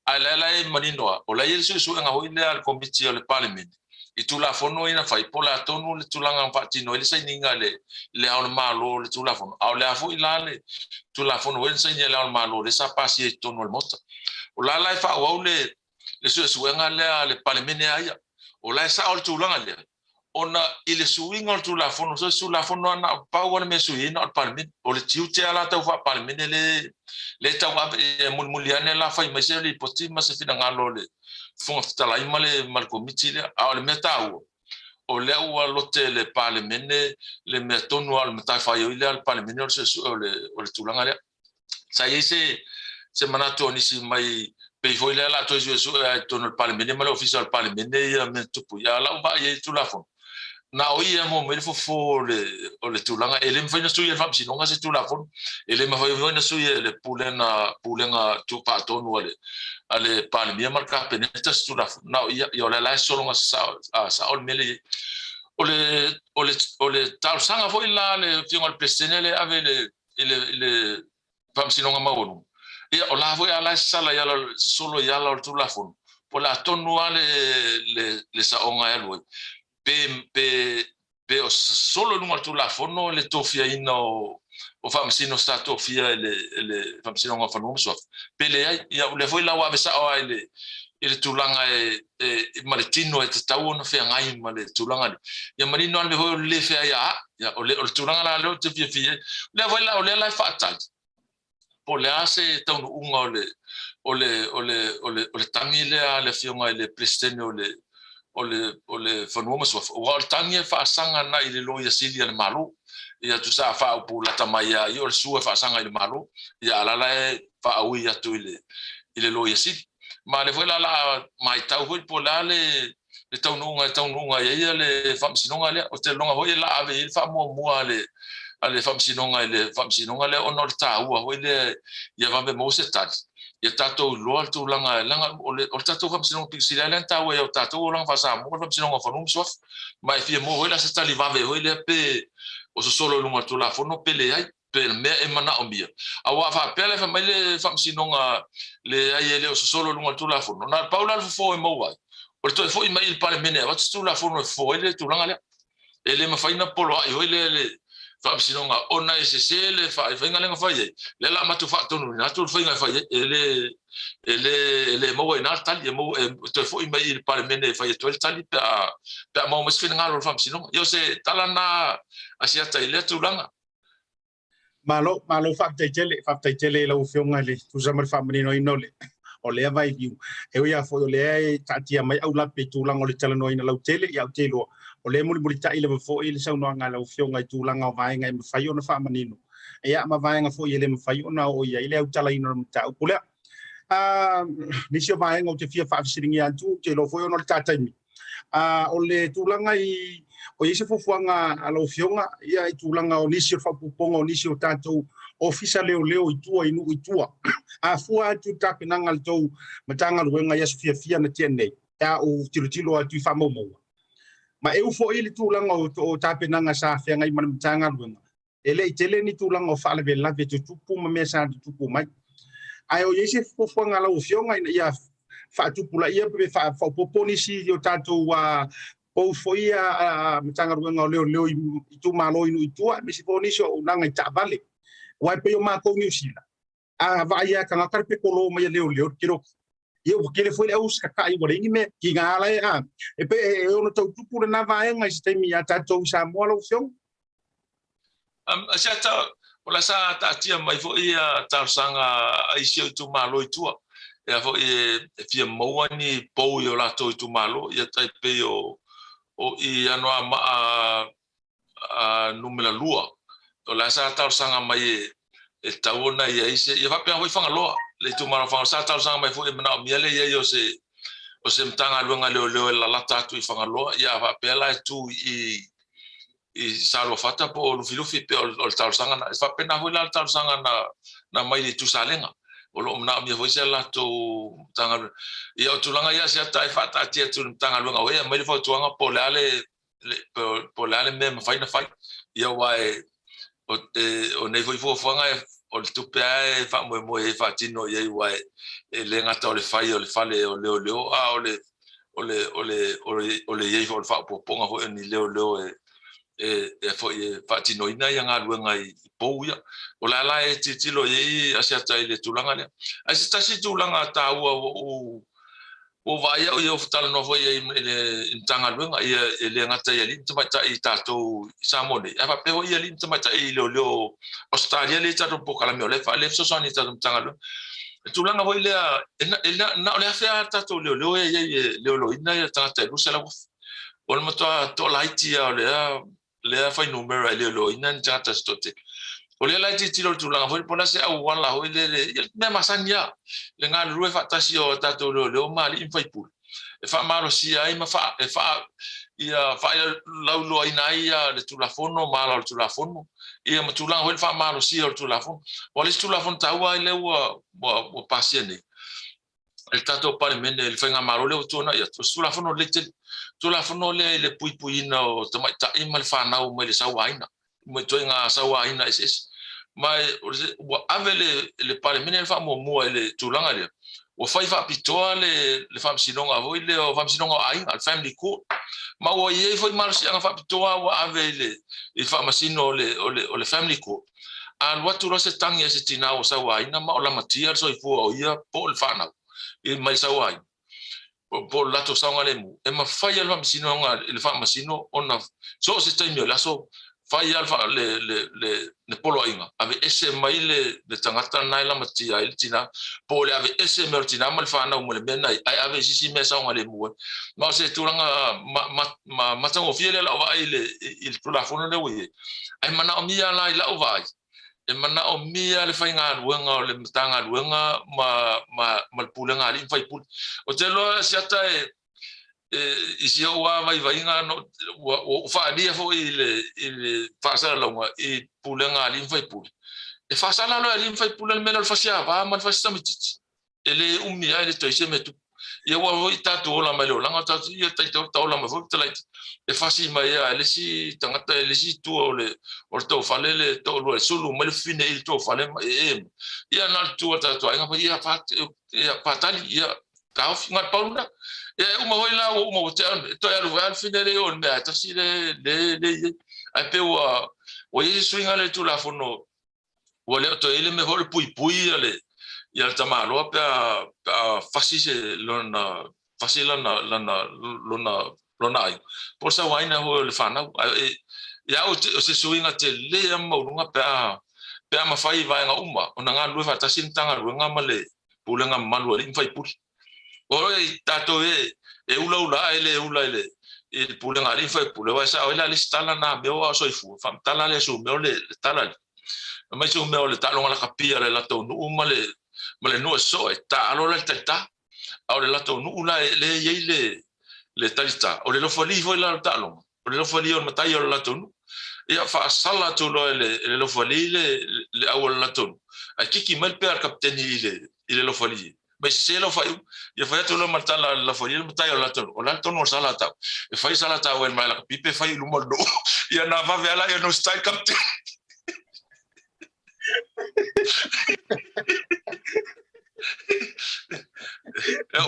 ala la manino o la yesu su nga hoile al komiti o le parliament i tu la fono ina fai pola tonu le tulanga patino le sai ninga le au malo le tu la fono au le afu ilale tu la fono wen sai le au malo le sa pasi e tonu le mota o la fa o le su nga le parliament ya o la sa o tulanga le ona ile suinga tu la fono so su la fono na pa o le mesuina al parliament o le tiu te ala tau fa parliament le tau mulmuliane la fai mai se le poti ma se fina ngalo le fon tala imale mal komiti le a le metau o le o lote le parliament le metonu al meta fai o le al parliament o le tulanga le sa se manato ni si mai pe foi le la to su to no parliament ma le official parliament ya metupu ya la ba ye tu la fon na o ia mo me fo le tulanga ele me faina sui e fam sino nga se tu la fon ele me faina sui le pulenga tu pa tonu ale parliament marka peneta tu la fon na o ia yo la solo nga sa o mele o le tal sanga foi la le fiona le presidente ave le fam sino nga maonu ia o la foi ala sala ya solo ya la tu la fon po la tonu le sa onga elo pe o solo numa tu la fono le tofia ina o famsino sta tofia le famsino nga fanu so pe le ia le foi la wa besa o ele tulanga e maritino e tau no fe ngai ma le tulanga ia marino al ho le fe ya o le tulanga la le te fie le foi la o le fatal po le ase tau unga o le tangile le fionga le presteno o le fanua so o altangi fa sanga na ile lo ya sili le malu ia tu sa fa pu la tamaya yo su fa sanga ile malu ia la fa au ia tu ile lo ya sili ma le foi la mai tau foi pola le tau nunga ia le fam sinonga le o te longa foi la ave il fa mo ale fam sinonga le onor tau o ile ia va mo se tat ia tatou loa tu langa o tatou fam sinonga pixila le tau ia tatou langa fa sa mo fam sinonga fa num sof mai fie mo ila se tali va ve ile pe o so solo lunga tu la fono pele ai pe me e mana ombia awa fa pele fa mai le fam sinonga le ai le o so solo lunga tu la fono na paula fo e mo vai o to fo i mai il pale mene va tu la fono fo ile tu langa le ele ma faina polo ai ile fam sinonga ona se le fa venga lenga fa ye le la matu fa tonu na tu venga fa ye ele mo na tali mo to fo i mai il pale mene fa ye to tali pa mo mes fina ngalo fam sinonga yo se talana asiata ile tu langa malo faaptaitele lau fionga le tusama whamanino inole. O lea vai viu. E ia fo o lea e tatia mai au lape tūlanga o le talanoina lau tele i au telo. O lea muli tai le fo i le saunoanga lau fionga i tūlanga o vaenga i mawhai ona whamanino. E ia ma vaenga fo i le mawhai ona o ia i le au talaina o mtau. Pulea, nisi o vaenga o te fia whaafisiringi antu, te lo fo i ona le tātaimi. O le tūlanga i o ise fofuanga a lau fionga, ia i tūlanga o nisi o whapuponga o nisi o tātou ofisa leo i tua inu i tua. A fua atu tapenanga le tau matanga luenga ia fia na tia nei. Ia o tilo atu i whamomoa. Ma eu fo i le tūlanga o tapenanga sa whianga i mana matanga luenga. Ele i tele ni tūlanga o whaalewe lave te tupu ma mea sa tupu mai. Ai o ise fofuanga lau fionga ia whaatupula ia pe whaupoponi si o tātou o foi a matanga ruenga o leo i tu malo inu i tua me si poni so nanga i tavale wai pe o mako New Zealand a vai a kanga karpe kolo mai leo kiro eu kele foi au ska kai wale ni me ki ngala e pe e ono tau tupu na vai nga si temi a tatou Samoa lo fiong Asiata ola sa ta tia mai fo ia tausanga ai si tu malo i tua e fo e fia moa ni po yo la to tu malo ia tai pe o i anoa ma a numela lua o la sa tau sanga mai e tauna ia ise ia va pe hoi fanga loa le tu mara fanga sa tau sanga mai fo e mana miele ia yo se mtanga luanga leo la lata tu i fanga loa ia va pe la tu i salo fata po lu filufi pe o tau sanga na fa pe na hoi la tau sanga na mai le tu salenga o lo mna mi foi la to tanga ia o tulanga ia se tai fata tia tu tanga luanga o ia mai le fo tuanga po le me fai na fai ia wai o nei foi fo fanga o le tupe ai fa mo e fa tino ia wai le ngata o le fai o le fale o leo o le ia fo fa po ponga ho ni leo e fo e fa tino ina ia nga luanga i pouia o la e titilo ia Asiata i le tulanga le ai se tasi tulanga ta o vai o eu tala no foi ele tanga luanga ia ele ngata ia li tmata i tato Samoa e va pe o ia li tmata i leo Australia le tato po kala me le fa le so soni tato tanga luanga tulanga voi le na le fa tato leo ia leo ina ia tata lu sala o mo to laiti le fa numero leo ina tata stote o le laiti tilo tulanga foi pona se au wala ho le masania le nga rue fa tasi o tato leo mali in fai pul e fa maro si ai ma fa e fa ia fa lau lo ina ia le tulafono mala le tulafono ia ma tulanga ho fa maro si o tulafono o le tulafono taua le o pasiene el tato pare mene el fenga maro le tona ia tulafono le puipuina o tama ta ima le fa na o le sawaina mo toinga sawaina es mai o avele le pare mene el fa mo le tulanga le o fai fa pitoa le fam sinonga voi le o fam sinonga ai al family court ma o ye foi mar si anga fa pitoa o avele il fa masino le family court al watu rose tangi se tina o sawaina ma o la matia so i fu o ia po le fana il mai sawaina po lato saunga le mu e ma fai al fam sinonga il fa masino ona so se taimio la so fai alfa le polo ainga ave ese mai le tangata nai la matia il tina po le ave ese mertina mal fana mo le bena ai ave sisi mesa on le mu ma se turanga ma tango fiele la vai il plafond le wi ai mana o mia la vai e mana o mia le fai nga ruanga le tanga ruanga ma pulenga ali fai pul o te lo Asiata isi o vai nga no o fa dia fo il fa sala longa e pulenga ali fai pul e fa sala lo ali fai pul meno fa sia va ma fa sta mititi ele umia ele to ise metu ia wa ita to la mai lo langa ta ia ta to la ma fo ta e fa si mai ele si tangata ele si tu o to fa le to lo sulu ma le fine il to fa le ia na tu ta to nga pa ia fa tali ia ka nga pauna e uma hoi la uma to ya rual finere on me ata si le ai pe o ye swinga le tu la fono o le to ele me hol pui ale ya tamalo pe fasise lona fasila lona ai por sa waina ho le fana ya o se swinga te le mo lunga pe pe ma fai vai nga uma ona nga lu fa tasin tanga lu nga male pulenga malu ri fai pul o e tato e ula e pulenga ri fai pul wa sa ila listala na be o so ifu fam tala le su me le tala ma su me le talo la kapia le lato nu uma le no so e ta alo le tata au le lato nu ula le ye le talita o le lo fali foi la talo o le lo fali o matai o lato nu ia fa sala tu le lo fali le au lato a kiki mal per kapteni ile lo fali ma se lo fai ia fa tu lo matala la fali le matai o lato no sala ta e fai sala ta o mai la pipe fai lu moldo ia na va vela ia no stai kapten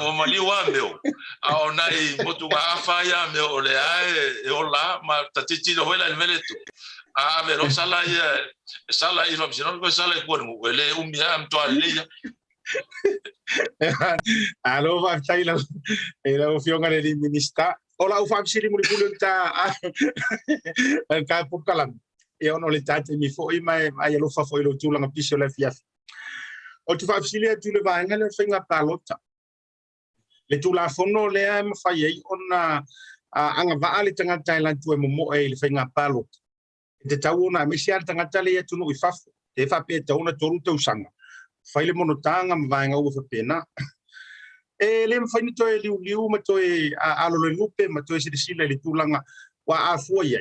o mali wa meu ao nai motu nga afa ya meu le ai e ola ma tatiti do hela veletu a vero sala i lo bisino ko sala ko no le umia am to alia alo va taila era o fionga le minista ola u fa sili muri bulta ka pukalam e ono le tate mi foi mai ai lo fa foi lo tulanga piso le fia o tu fa sili tu le va ngale finga palota le tula fono le am fa ye ona anga va ale tanga Thailand tu mo e le finga palota te tauna me sia tanga tale tu no fa te fa pe tauna toru te usanga fa le monotanga va nga u fa pena e le fa ni to e liu ma to e alo le lupe ma to e sila le tulanga wa a foi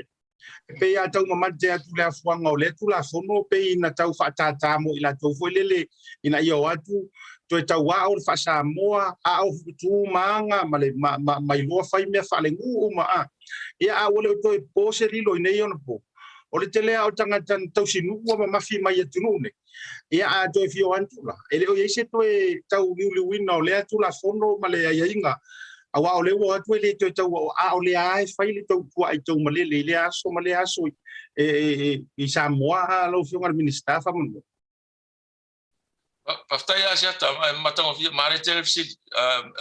pe ya tau ma te atu le afuanga o le tu la fono pe ina tau fa tata mo ila tau foi lele ina yo atu to tau wa o fa Samoa a o tu manga ma le mai lo fai me fa le ngu ma a ia a o le to e pose rilo nei ona po o le tele o tanga tan tau sinu ma mafi mai atu ne ia a to fio antula ele o yese to e tau liu wina o le atu la fono ma le ia inga awa ole wo atu le to tau a ole ai fai le tau ku ai tau male le aso e Samoa lo fio ngal minista fa mo paftai Asiata matang of mare televisi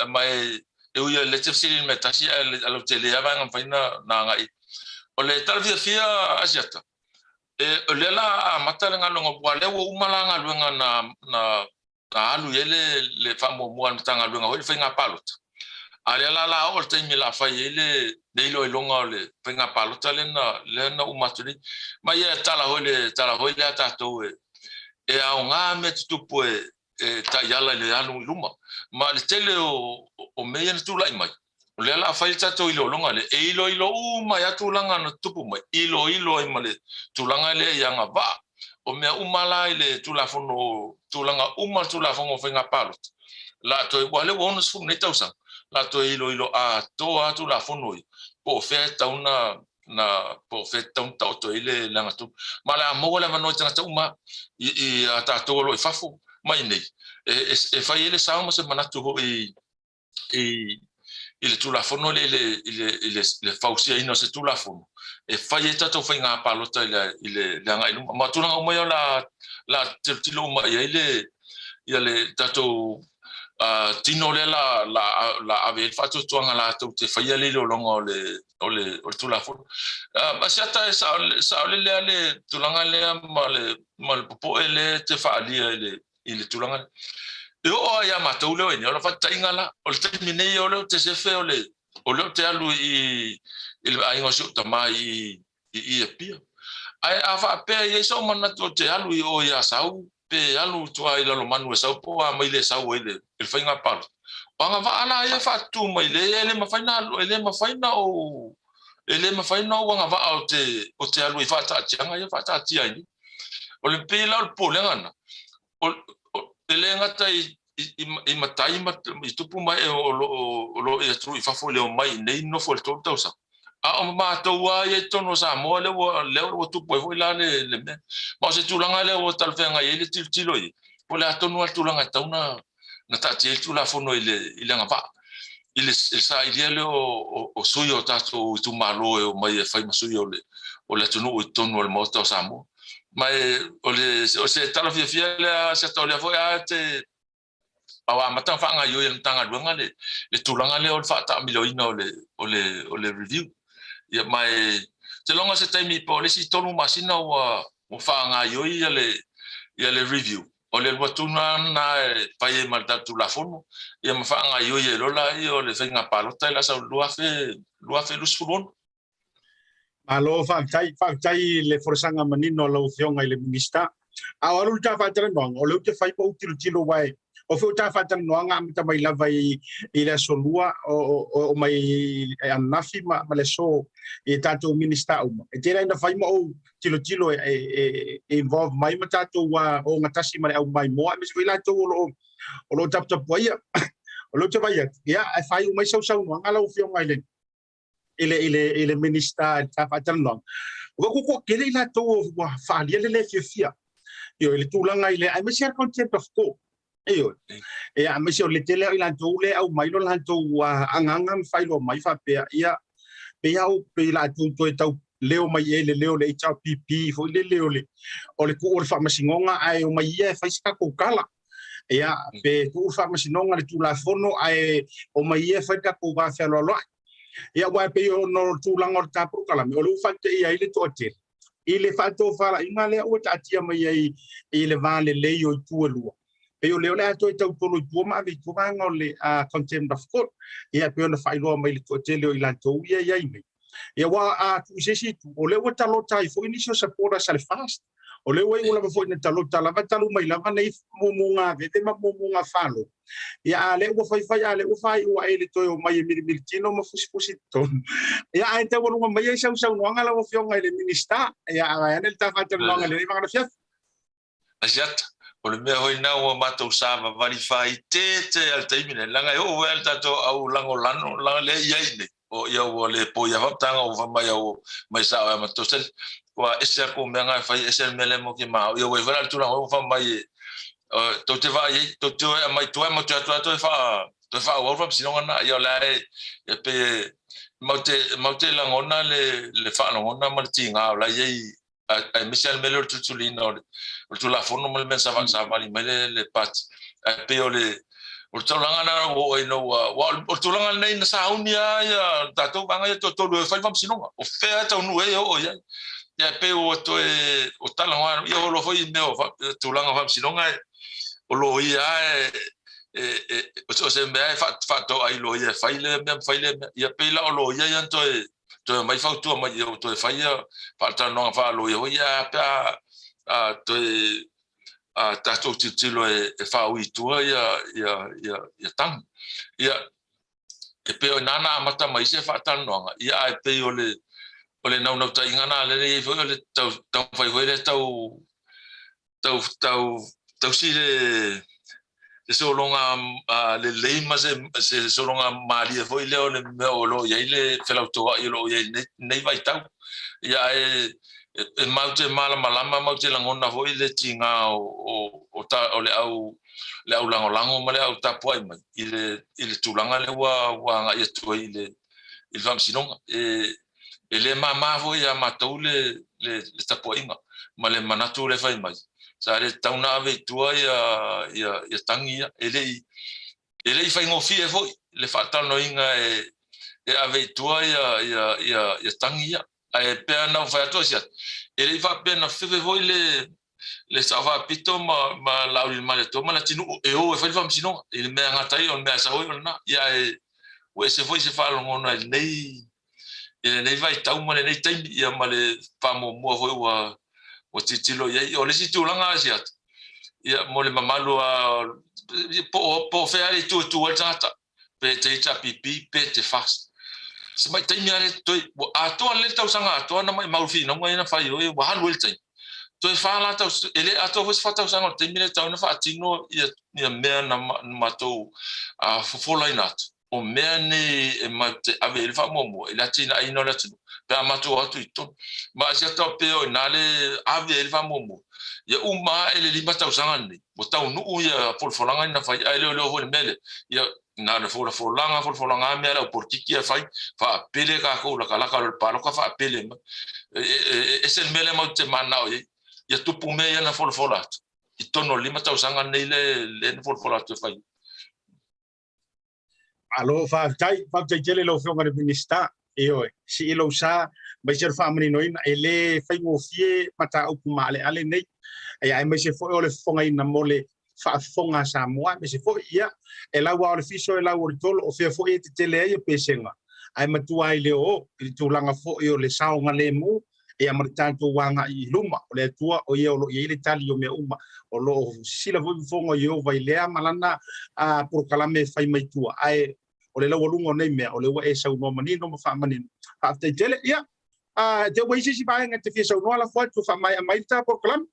mai eu ia le televisi me tasi alo tele ava ngam faina na ngai ole televisi fia Asiata e le la matale ngalo ngo le wo umala ngalo na alu le famo mo tanga lu ngo fainga palot ale la o te mi la fa ele de lo longa le fainga palot le na umaturi mai tala hole ata to e a nga me tu po ta yala le anu luma ma le tele o me en tu lai mai le la fa ta to ilo longa le e ilo uma ya tu langa no tupu mai ilo ai male tu langa le yanga va o me umala ile tu la fono tu langa tu la fono fenga palot la to wale wonu fu ne tausa la to ilo a to tu la fono po feta una na po feta un to ile langa tu mala mo la mano tanga uma i ata to lo fafu mai nei e fa ile sa mo se manatu ho il tu la fono le fausia ino se tu la fono e fa yeta to fainga palota ile langa ilu ma tu nga mo la tilo ma ile tato tino le la ave fatto tu nga la to te fa ile lo longo le tu la fono ma siata sa le tu langa le ma le popo ele te fa ile tu langa o ya matou le ni ola fata ingala o le termine o le te se fe o le te alu i ai ngo ta mai i pia ai ava pe ye so mana to te alu o ya sau pe alu to ai lo manu sau po a mai le sau ele il fa inga par anga va ala ye fa tu mai le ma faina o anga va o te alu i fa ta anga ye fa ta ti ai o le pe la o po le ngana ele ngata i matai i tupu mai o e tru i fafo le mai nei no fo to tausa a o ma to wa e tono Samoa le o tupu e foi la le me ma se tu langa le o tal fenga ele tilo i po le atonu tu langa tauna na ta ti tu la fono ile nga va ile sa ile le o suyo tato tu malo e mai e fai masuyo o le tonu o tonu le Maota o Samoa mai o se talo fia le se to le foi a te awa matang fa nga yo en tanga luanga le tulanga le o fa ta miloina o le review ya mai te longa se taimi po le si tonu masina o fa nga yo le ia le review o le watuna na pai mal tatu la fono ia mafanga yo ye lola io le fenga palota la sa luafe lusfulon Alo fai le forsanga manino lo fionga le minista. Awalu ta fatran bang, o le te fai po tilo wai. O fu ta fatran no nga mita mai lava I le solua o mai anafi ma le so e tato minista uma. E tera ina fai mo tilo involve mai mata to wa o ngatasi mai au mai mo mi sila to o lo tap ia. O lo te vai ia e fai mai sau no nga lo fionga le ele minista ta fatran no. Ko kele la to wa fa le fia. Yo ele tulanga ile ai mesia content of ko yo e a mesia le tele ila tole au mai lo lan to anganga fai lo mai fa pe ia pe au pe la to tau leo mai ele leo le HPP fo le leo le o le ku o fa masingonga ai o mai ia fai ska ko kala ia pe ku fa masingonga le tula fono ai o mai ia fai ka ko va fa lo lo ia wa pe yo no tulanga o ta pro kala me o lu fa te ia ile to te ile fato fala ingale o tatia mai ile vale le yo tuelu e yo le to tau tolo tu ma vi tu vanga le contempt of court ia pe ona fai lo mai le to tele ila to ia mai ia wa tu sesi tu o le wata lo tai fo inisio support as fast o le wai ola fo ina talo tala talu mai lava nei momunga vete ma momunga falo ia le o fai ale o fai o ele to mai mi tino ma fusi ton ia ai te wonu mai sau no ngala o fionga le minista ia ana el ta fater no ngala ni vanga chef Asiata o le mea hoi nau o matou sama verify te al taimine langa o wel tato au lango lano langa le iaine o ia o le po ia tanga o mai o mai sa ma tosel wa ese ko menga fai ese mele mo ki ma ia o vera tu o fa mai to te vai to te mai tu mo to fa o fa sino na ia la e pe maute langona le fa langona martinga la ia ai Michel Melo tutulino tu la fono mo men sa mali mele le pat pe o le o tolanga na o no o tolanga nei na sa unia ya tato banga ya to lo fa fam sinonga o fe ta no e o ya pe o to e o talanga ya o lo foi me o tolanga fam sinonga o lo ia o se me fa to ai lo ia fa ile ya pe la o lo ia to mai fa tu mai to fa ia fa ta no fa lo ia pa to tato titilo e fa uitua ia tang ia e pe o nana mata mai se fa tan no ia e pe o le nau tai ngana le fo le tau fai hoere tau si le solonga le leima se solonga maria foi le o le lo ia le felautoa ia lo ia nei vai tau ia e maute malama maute langona foi le tinga o le au lango male au tapuai mai ile tulanga le wa nga ia tu ile fam sinonga e le mama foi ya matou le tapuai male manatu le fai mai sa le tauna ave tua ia tangia ele fai ngofie foi le fatano inga e ave tua ia tangia e pe na fa to sia ele va pe na fe voi le sava pito ma la ul male to ma tinu e o fa fam sino ele me ngata i on me sa o na ya o se foi se fa lo ngona nei vai tau ma nei tai ia ma le famo mo foi o titilo ia o le situ langa sia ia mo le mamalu po fe ali tu tata pe te pipi pe te fast se mai tai miare toi a to le tau sanga to na mai maufi no mai na fai o wa han wel tai toi fa la tau ele a to fos fa tau sanga tai miare tau na fa tino ia me na mato a fo la inat o me ne e mate ave il fa momo ele atina ino la tino pe mato atu ito ma sia to pe o na le ave il fa momo ia uma ele li tau sanga ni o tau nu ia folfolanga na fai ele le ho mele ia na le folfolanga me ala por tiki fai fa pele ka ko la kala ka palo ka fa pele es el mele mo te manao ia tupu me ia na folfolat I tono lima tau sanga nei le folfolat fai alo fa tai tele lo fionga de minista Io si ilo sa mai ser family no ina ele fai ngo fie mata o kumale ale nei ai mai se foi ole fonga ina mole fa fonga Samoa mai se foi ia e la wa ole fiso e la o tolo o fe foi te tele ia pesenga ai matua ile o i tulanga foi ole saunga le mu e amar tanto wanga i luma ole tua o ia o ile tali o me uma o lo sila foi fonga io vai le malana a por kalame fai mai tua ai ole la wolungo nei me ole wa e sau no mani no fa mani fa te tele ia te wa isi ba nga te fi sau no la fo tu fa mai ta por kalam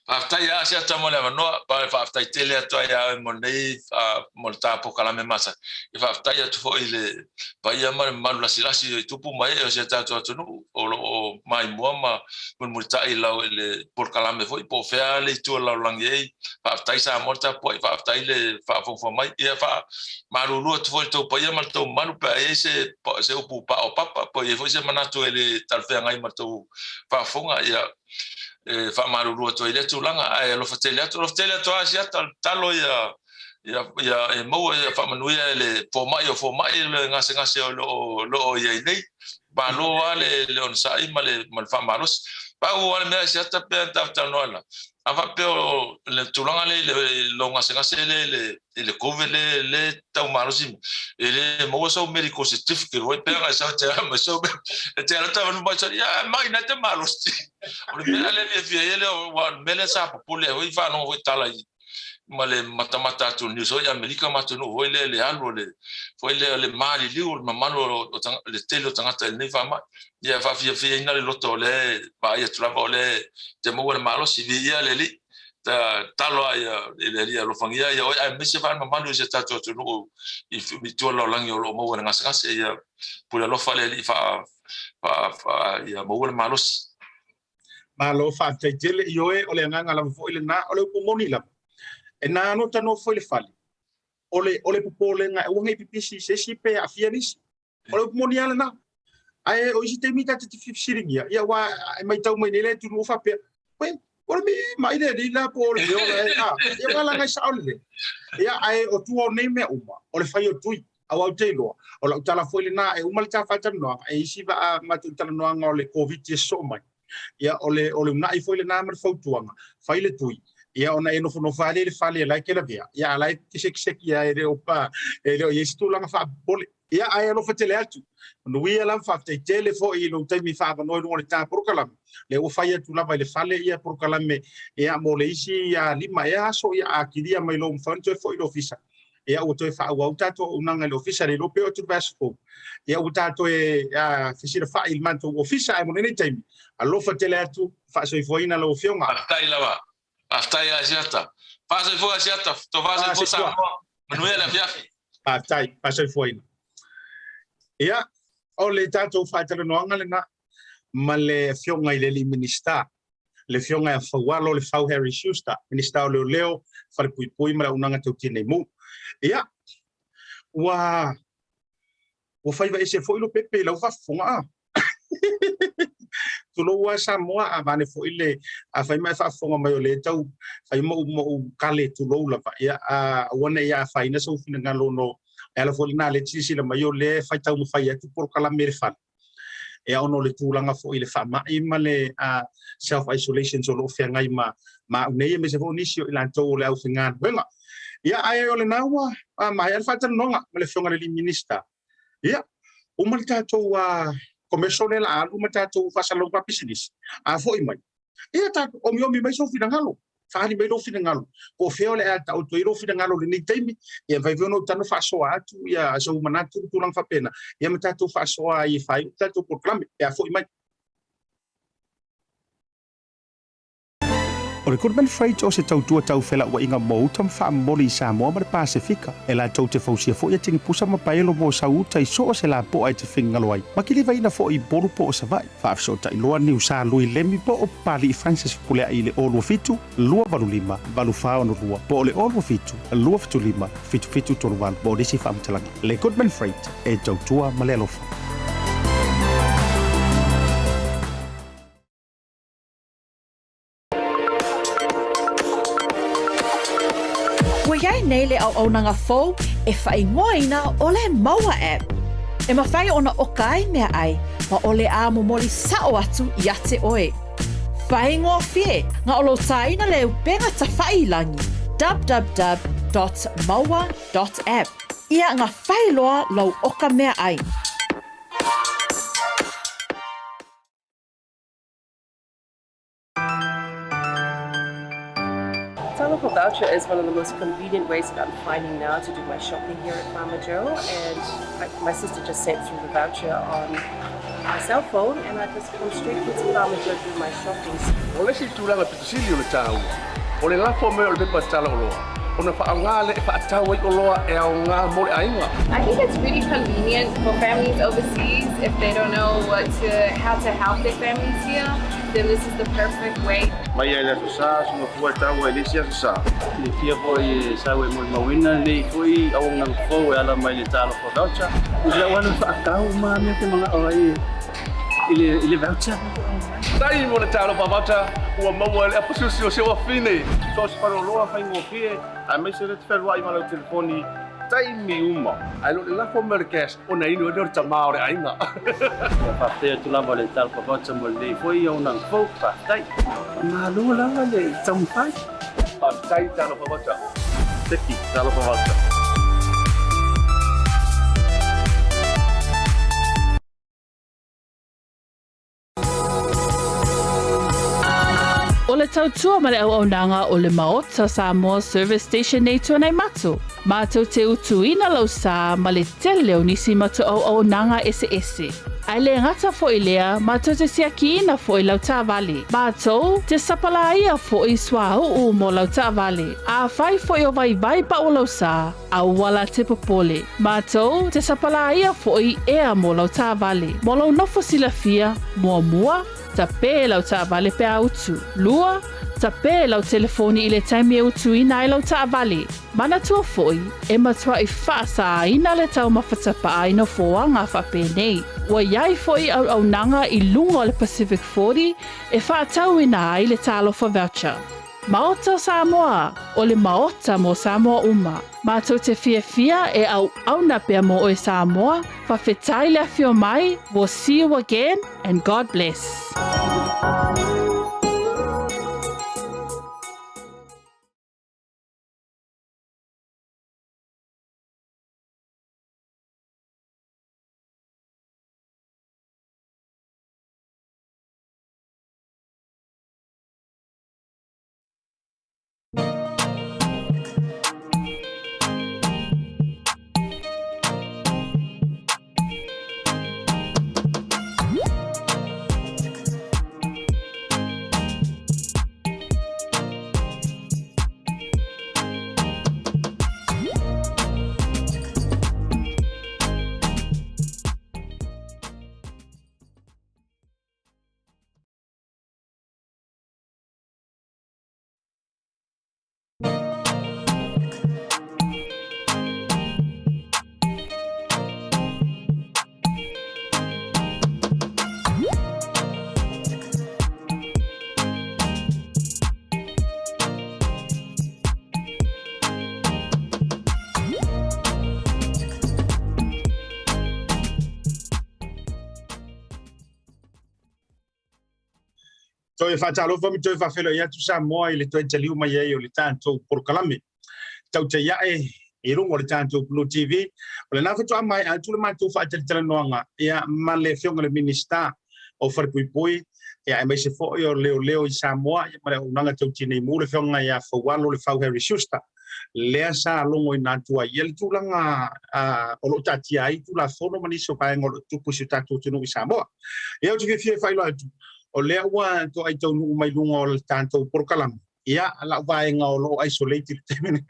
Aftai ya sia tamo le no pa aftai tele to ya monei molta po kala me masa e aftai ya tu fo ile pa ya mal la silasi tu pu mai o sia ta to no o mai moama multa ila le por kala me foi po fe ale tu la langue pa aftai sa molta po fa aftai le fa fo mai e fa marulu tu fo to pa ya mal to malu pa ese se o pu pa o papa po e foi se manato ele tal fe ngai mal to fa fonga ya fa maruru to ile tulanga ai lo fatele to asia talo ya e mo ya fa manuia le fo mai le ngase lo ya nei ba lo ale le on sai male mal fa malos pa o ale me asia ta pe ta no ala ava pe le tulanga le lo ngase le covele le ta malos ele mo so medical certificate o pe ga sa ta ma so te ala ta no ba ya mai na te malos o le ale ele o mele sa popule o fa no o tala male matamata tu ni so ya amerika matu no le alo le foi le mali li o mamalo le telo tangata le fa ma ya fa fia ina le loto le ba ya trava le te mo le malo si via le li ta talo ya le li lo fangia ya ai me se fa mamalo je ta tu no i tu lo lang yo lo mo na ngasa ya pula lo fa le li fa ya mo le malo fa te jele yo e ole nga la fo ile na ole ko moni la e na no tano foi le fali ole popole nga o ngai pipisi se si pe afianis ole moni ala na ai o isi te mita te fisiringia ia wa mai tau mai le tu no fa pe ole mi mai le la por yo ia wala ngai sa ole ia ai o tu o nei me uma ole fai o tui au te lo o la tala foi le na e uma le ta fa no e isi va ma tu tala no nga ole covid ti so mai ia ole na i foi le na mer fautuanga fai le tui ia ona e no fale le fale la ke la via ia la ke se ia e opa e le yestu la fa bol ia ai no fatele atu no ia la fa te tele fo i lo te mi fa no no ta por kala le o fai tu la vai le fale ia por kala me ia mo le isi ia lima ia so ia akiria mai lo mfanto fo i lo fisa ia o to fa o tato unanga le ofisa le lo pe o tu basfo ia o tato e fisira fa il manto ofisa ai mo ne time allo fatele atu fa so i fo ina lo fionga Aftai Asiata. Pasa foi Asiata, to vaza foi Samoa. Manuela Fiafi. Pasa foi. Ia, ole tato faitara no anga na male fionga ile minister. Le fionga Faualo le Fau Harry Schuster, minister leo far pui mara unanga te tine mu. Ia. Wa fai vai se foi lo pepe la fa fonga. Tulo wa Samoa avane fo ile a fai mai fa fonga mai le tau fai mo kale tulo la fa ia a wona ia fai na so fina ngalo no ela fo na le tisi la mai le fai tau mo fai atu por kala mere fa e ono le tulanga fo ile fa mai male self isolation so lo fia ngai ma nei me se fo nisio ila to le au finga benga ia ai ole nawa mai al fa tan nonga male fonga le minister ia o malta to commercial la alu mata tu fa salon pa business a foi mai e ta o mi mai so fina ngalo fa ni mai lo fina ngalo ko feo le ata o to iro fina ngalo ni temi e vai veno tano fa so atu ya so manatu tu lang fa pena e mata tu fa so ai fa ta tu proclame e a foi mai O le Goodman Freight o se tautua tau fela ua inga Maota mwha moli Samoa ma le Pasifika. E la tau te fausia fo ia tingi pusa ma paelo mo sauta i so o se la po ai te whingalo ai. Ma kili vaina fo i boru po o sa vai. Whaafso ta i loa niu sa lui lemi po o pali i Francis kulea i le olua fitu, lua valu lima, valu whao no rua. Po o le olua fitu, lua fitu lima, fitu fitu tonu valu. Bo desi whaamtalangi. Le Goodman Freight e tautua ma le alofa. Iai nei le au nanga fou e whaingoina o le Maua App. E mawhai ona okai mea ai, ma ole a momoli sao atu i ate oe. Whai ngoa fie, ngā olo taina leo penga ta whailangi. www.maua.app. Ia ngā whailoa lau oka mea ai. Local voucher is one of the most convenient ways that I'm finding now to do my shopping here at Farmer Joe, and my sister just sent through the voucher on my cell phone, and I just come straight to Farmer Joe to do my shopping. Ole si tūlanga pitusili o le tāu. Ole lafo me o le pepa tala o loa. Ona whaanga le whaatau ai o loa e au ngā mole ainga. I think it's really convenient for families overseas if they don't know how to help their families here. Then this is the perfect way. Mai ai la sa so fua tau ai le sia sa. Le fia foi sa we mo mawina le foi au nang fo e ala mai le tala for voucher. Ila wana whaatau ma me te mga oi ile voucher. Dai mo le tala for voucher ua mau le apususi o se wa fine. So se paro loa fai ngo fie a me se le tferwa i mala telefoni. Tai mi uma. Ai lo la fo merkes ona ino do tama ore ainga. Pa te tu la vale tal for voucher mo le foi au nang fo pa tai. Ma lo la le tampai. Pa tai tala for voucher. Teki tala for voucher. O le tautua ma le auaunanga o le Maota Samoa Service Station nei tuanai matu. Mātou te utuina lau sā ma le tele o nisi matu auaunanga ese. Ai le ngata fo i lea, mātou te siakiina fo i lau tāwale. Mātou te sapalaia fo i swāhu mo lau tāwale. A whai fo i o vai pa o lau sā, a wala te popole. Mātou te sapalaia fo i ea mo lau tāwale. Mo lau nofo silafia, mua, ta pē lau tāwale pea utu. Lua, ta pē lau telefoni i le taimi e utu ina i lau tāwale. Mana tua foi, e matua i whaasa ina le tau mawhatapa aina foanga whape nei. Wa iai foi au nanga i lunga le Pacific 40 e whaatau ina ai le talofa voucher. Maota Samoa, o le Maota mo Samoa uma. Mātou te fia e au na pea mo o Samoa, whawhetai le fio mai, we'll see you again and God bless. Toi whaatalo whami toi whawhelo ia tu Samoa i le toi taliu mai ei o le tātou porokalame. Tau te iae i rungo le tātou BluTV. O le nāwhatua mai a tu le mātou whaatalitala noanga ia ma le whionga le minista o wharipuipui. Ia e mai se fo i o leo i Samoa ia ma le unanga tau tine i mu le whionga ia Faualo le Fau Schuster. Lea sa longo i nātua i ele tūlanga o lo tātia ai tūla whono maniso paenga o lo tupusi tātou tino i Samoa. Ia o tuke fie whailo atu. O lea ua to ai tau nuu mai lunga o le tātou porokalama. Ia ala uvaenga o lo isolated temene.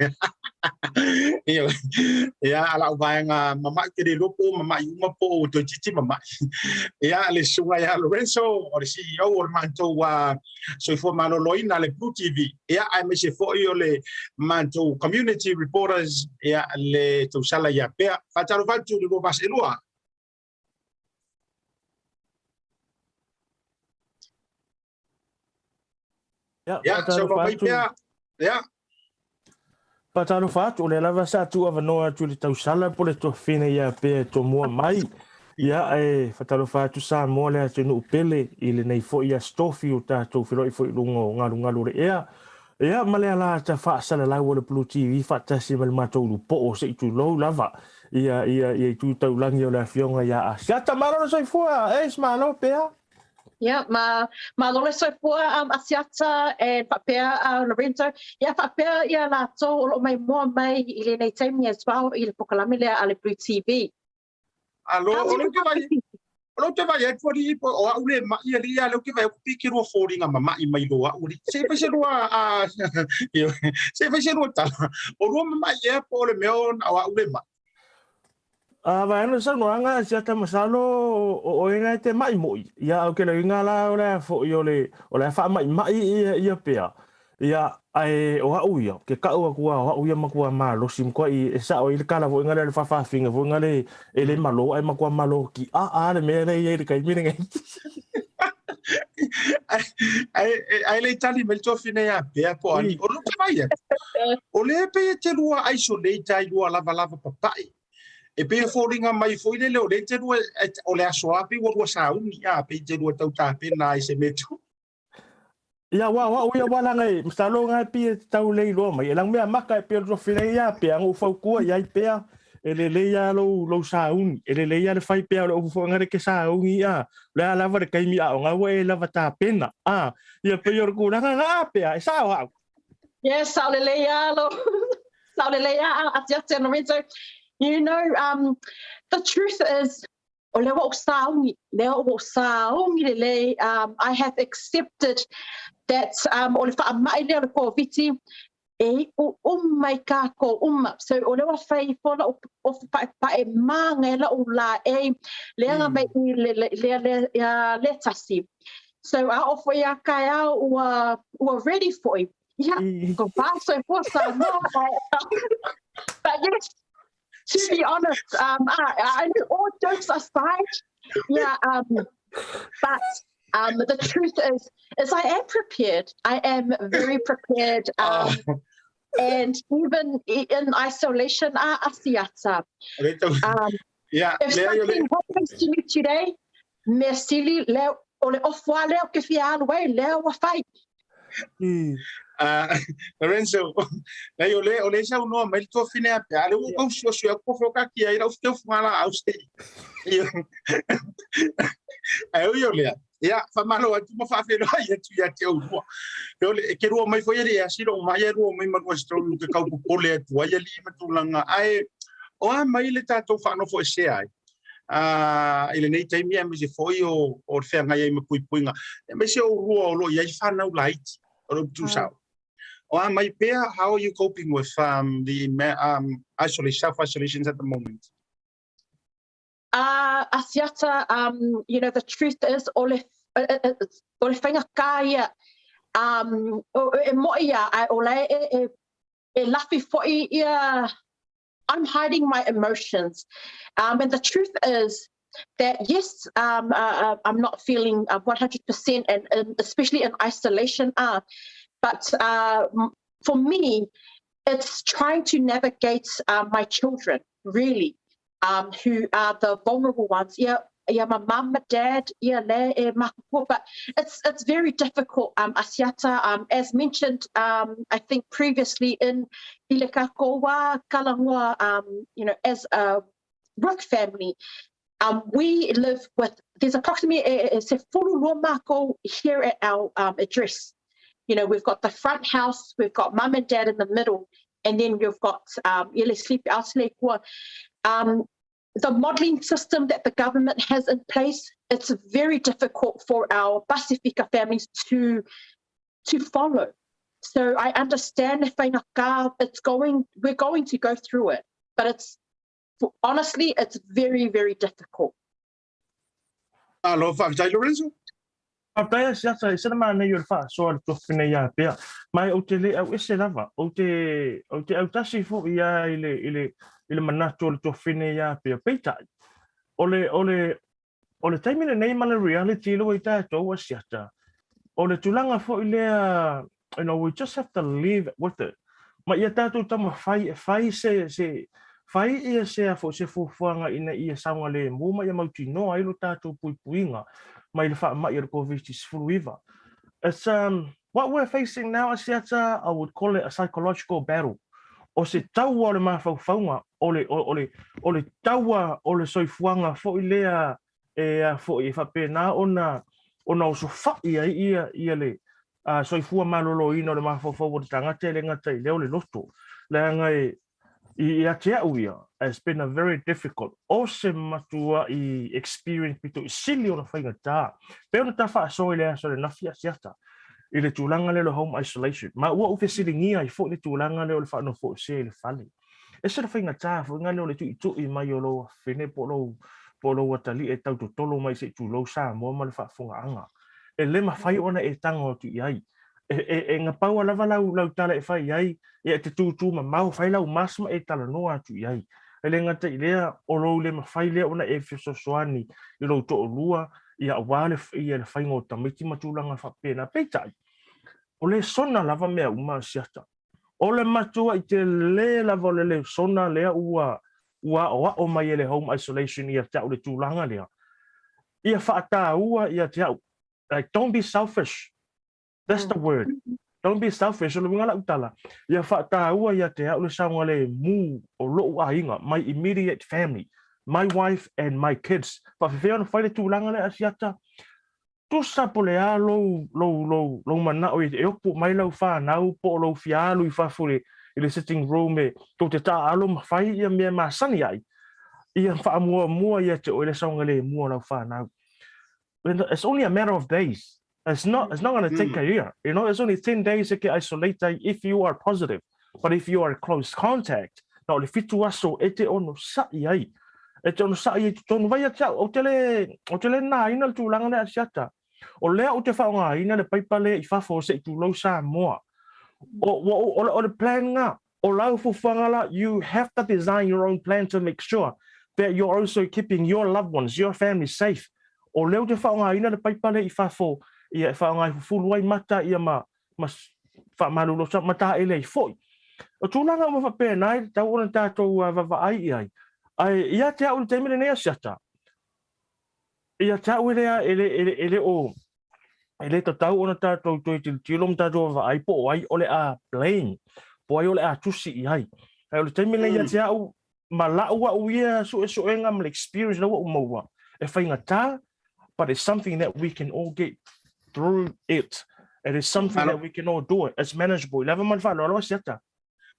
Ia ala uvaenga mamai kere lopo, mamai umapo o to titi mamai. Ia le sunga ia Lorenzo o le CEO o le mantou soifua manoloina le BluTV. Ia ai me se foi o le mantou community reporters ia le tausala ia pea. Whataro whatu le ropas elua. Patalo fatu o le lava sa tu avanoa tu le tausala po le tofine ia pe to mua mai Ia whataro whātu Samoa lea tunu upele I le nei fo ia stofi o tātou whiroi fo I lungo ngaru le ea. Ea malea la ta whaasala lau o le BluTV whaatasi mali mātou lupo o se I tu lou lava. Ia tu tau langi o le fionga ia Asiata marona soifua, smalo pea. Yeah, ma lole soifua Asiata and Pea Lorenzo. Yeah, Pea ia la to o lo mai mo mai I le nei taimi as well I le pokalami lea a le BluTV. Alo, olo te vai e fori po o ule ma ia lia lo ke vai ku pikiro fori nga mama I mai loa uli se fa se loa se fa se loa ta o lo mama ia po le meo na o ule ma Vai no sa noanga sia ta masalo o inga te mai mo ia o ke le inga la ora fo I ole fa mai ia pea ia ai o uia ke ka o uia makua malo sim ko I sa o I kala vo inga le fa finga vo inga le ele malo ai makua malo ki le me le kai mirenga ai le tali mel to fine ya pea po ani o lo te vai o le pe te lua isolate ai lua lava papai e pe foringa mai foi le o le te lua o le asoapi o sa uni a pe te lua tauta pe na I se metu Ia uia wala ngai mstalo ngai pi tau lei lo mai elang mea maka pe ro fine ia pe ang fau ku ia pe ele le ia lo saun ele le ia le fai pe o fo ngare ke saun ia le ala va kai mi a nga we la vata pena ia pe yor ku nga pe sa wa Yes, Saulelea Asiata Lorenzo. You know, the truth is I have accepted that mai ka ko so o le wa fai fo o pa e manga la o la e le nga mai le tasi so I offer ya ka o ready for it go back so for some but yes to be honest I all jokes aside but the truth is I am prepared. I am very prepared. And even in isolation, Asiata. If something happens to me today, merci le ole ofwale o ke fia we le wa fight. Lorenzo, le ole sa uno mai to fine a pe ale o ko so ko foka ki ai ra ufte fumala auste. Ai o le ia fa malo atu mo fa fe no ia tu ia te o yo le ke ro mai foi ia siro mai ro mai ma ko stro ke ka ko pole tu ia li ma tu langa ai o mai le tato fa no fo se ai ele nei tai mi se foi o fe nga ia ma pui puinga me se o ro lo ia fa na light o tu sa o mai pea how are you coping with the self-isolations at the moment? Asiata, you know, the truth is, ole whainga kaya, lafi foi ia, I'm hiding my emotions. And the truth is that, yes, I'm not feeling 100% and especially in isolation, but for me, it's trying to navigate my children, really. Who are the vulnerable ones? Yeah, my mum, my dad, but it's very difficult. Asiata, as mentioned, I think previously in Ilekakoa, Kalangua, you know, as a work family, we live with. There's approximately se fulu mako here at our address. You know, we've got the front house, we've got mum and dad in the middle, and then we've got sleep outside. The modelling system that the government has in place, it's very difficult for our Pasifika families to follow. So I understand if we're going to go through it, but honestly, it's very, very difficult. Hello, Lorenzo. Tautai Asiata se na nei fa so al tofina ia pe mai o te le au ese lava o te au tasi fo ia ile manato le tofina ia pe peita ole taimina nei mana reality lo ita to Asiata ole tulanga fo ile you know we just have to live with it ma ia tatu tama fai se fai ia se fo se fuanga ina ia saunga le mo mai mau tino ai lo tatou puipuinga mai le fa mai le COVID-19. It's what we're facing now, Asiata, I would call it a psychological battle. O se taua le mawhauwhaunga, o le taua o le soifuanga fo i lea fo i whapena ona o so whai ai ia le soifua malolo ina o le mawhauwhau o te tangata le ngata i leo le loto. Le ngai i ate au ia, it's been a very difficult. O se matua i experience pito i sili o na whainga tā. Peo na ta wha so i lea so le nafi Asiata. I le tūlanga le home isolation. Ma ua uwhi siringia i fo le tūlanga le o le whaano fo se le whale. E se le whainga tā, whainga le o le tu i mai o lo whine po lo watali e tau to tolo mai se tū lo sa mua ma le whaafunga anga. E le ma whai ona e tanga o tu i ai. E ngā paua lava lau tala e whai ai, e te tū ma mau whai lau masma e tala noa tu i ai. E le ngata i lea o lo le ma whai lea ona e whiso soani i lo to o lua, ia wale ia le whaingo tamiti matulanga whapena peitai. O le sona lava mea uma Asiata. O le matua i te le lava le sona lea ua o mai le home isolation ia te au le tūlanga lea. Ia whaata ua ia te au. Like, don't be selfish. That's the word. Don't be selfish. O le ngala utala. Ia whaata ua ia te au le saunga le mu o loo ainga. My immediate family. My wife and my kids. Pa whiwhea ona whaile tūlanga le Asiata. Tu sapo le a lo mana o e opo mai lau whanau po lo fialu I whafure I le sitting room e to te tā alo mawhai ia mea masani ai. Ia whaamua ia te o le saunga le mua lau whanau. It's only a matter of days. It's not going to take a year. You know, it's only 10 days to get isolated if you are positive. But if you are close contact, na o le fitu aso e te ono sa'i ai. E te ono sa'i e tonu vai ata o te le nā ina le tūlanga le Asiata. O lea o te whaonga ina le paipale I whafo se I tūlau Samoa. O le plan ngā. O lau fuwhangala, you have to design your own plan to make sure that you're also keeping your loved ones, your family safe. O leo te whaonga ina le paipale I whafo ia whaonga I fulu ai mata ia ma whamalulo sa mata ele I foi. O tūlanga o mawhapea nai, tau ona tātou vavai I ai. Ai, ia te au le teimene nei Asiata. Ia te au ele o ele tatau ona tātou toi tilom tātou vavai po o ai ole a blame. Po ai ole a tusi I ai. Ai, o le teimene ia te au ma laua uia so e ngam le experience laua umaua. E whainga tā, but it's something that we can all get through it. It is something that we can all do it. It's manageable. Lava man wha lolo Asiata.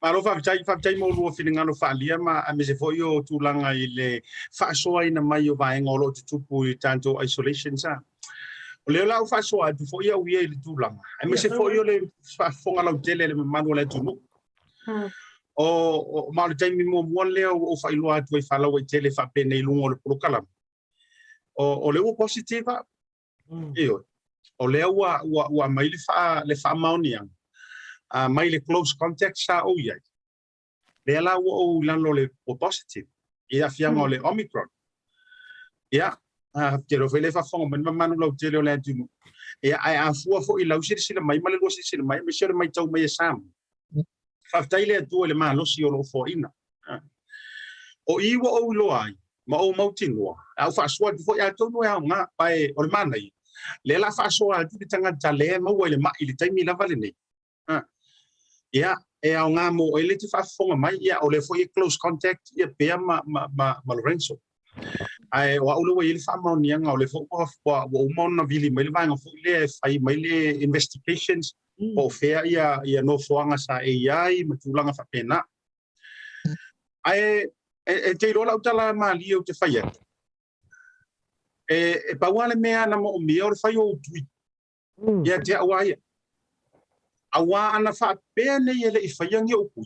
Ma lo whaptai mo lua whininga no whaalia ma a me se fo o tūlanga I le whaasoa ina mai o vaenga o lo te tupu I tanto isolation sa. O leo lau whaasoa tu fo ia uia I le tūlanga. A me se fo o le whafonga lau tele le manu le tunu. O ma le taimi mo muan leo o whailua atu I whalau I tele whapene I lungo le purukala. O leo positiva. Eo. O leo ua mai le wha mauniang. Mai le close contact sa o iai. Le ala o lano le positive. Ia fianga o le Omicron. Ia, te ro vele fa fonga man manu lau te leo le tunu. Ia ai a fua fo I lau sila mai male lo sila mai me sira mai tau mai sam. Fa tai le tu le malo si o lo fo ina. O iwa o lo ai, ma o mautinua. Au fa swa fo ia tonu ia nga pai o le manai. Le la fa swa tu tanga tale ma o le mai le taimi la vale nei. Ia e au ngā mo ele te whafonga mai ia o le foi close contact ia pea ma Lorenzo. Ai o aulu ele whamaunia o le fo o umona vili mai le vanga fo le fai mai le investigations o fea ia no foanga sa AI matulanga whapena. Ai e te rola utala mali o te whaia. E pauale mea na mo o mea o le whai o tui. Ia te awaia. Awa ana whapea nei ele I whaiangi o pui.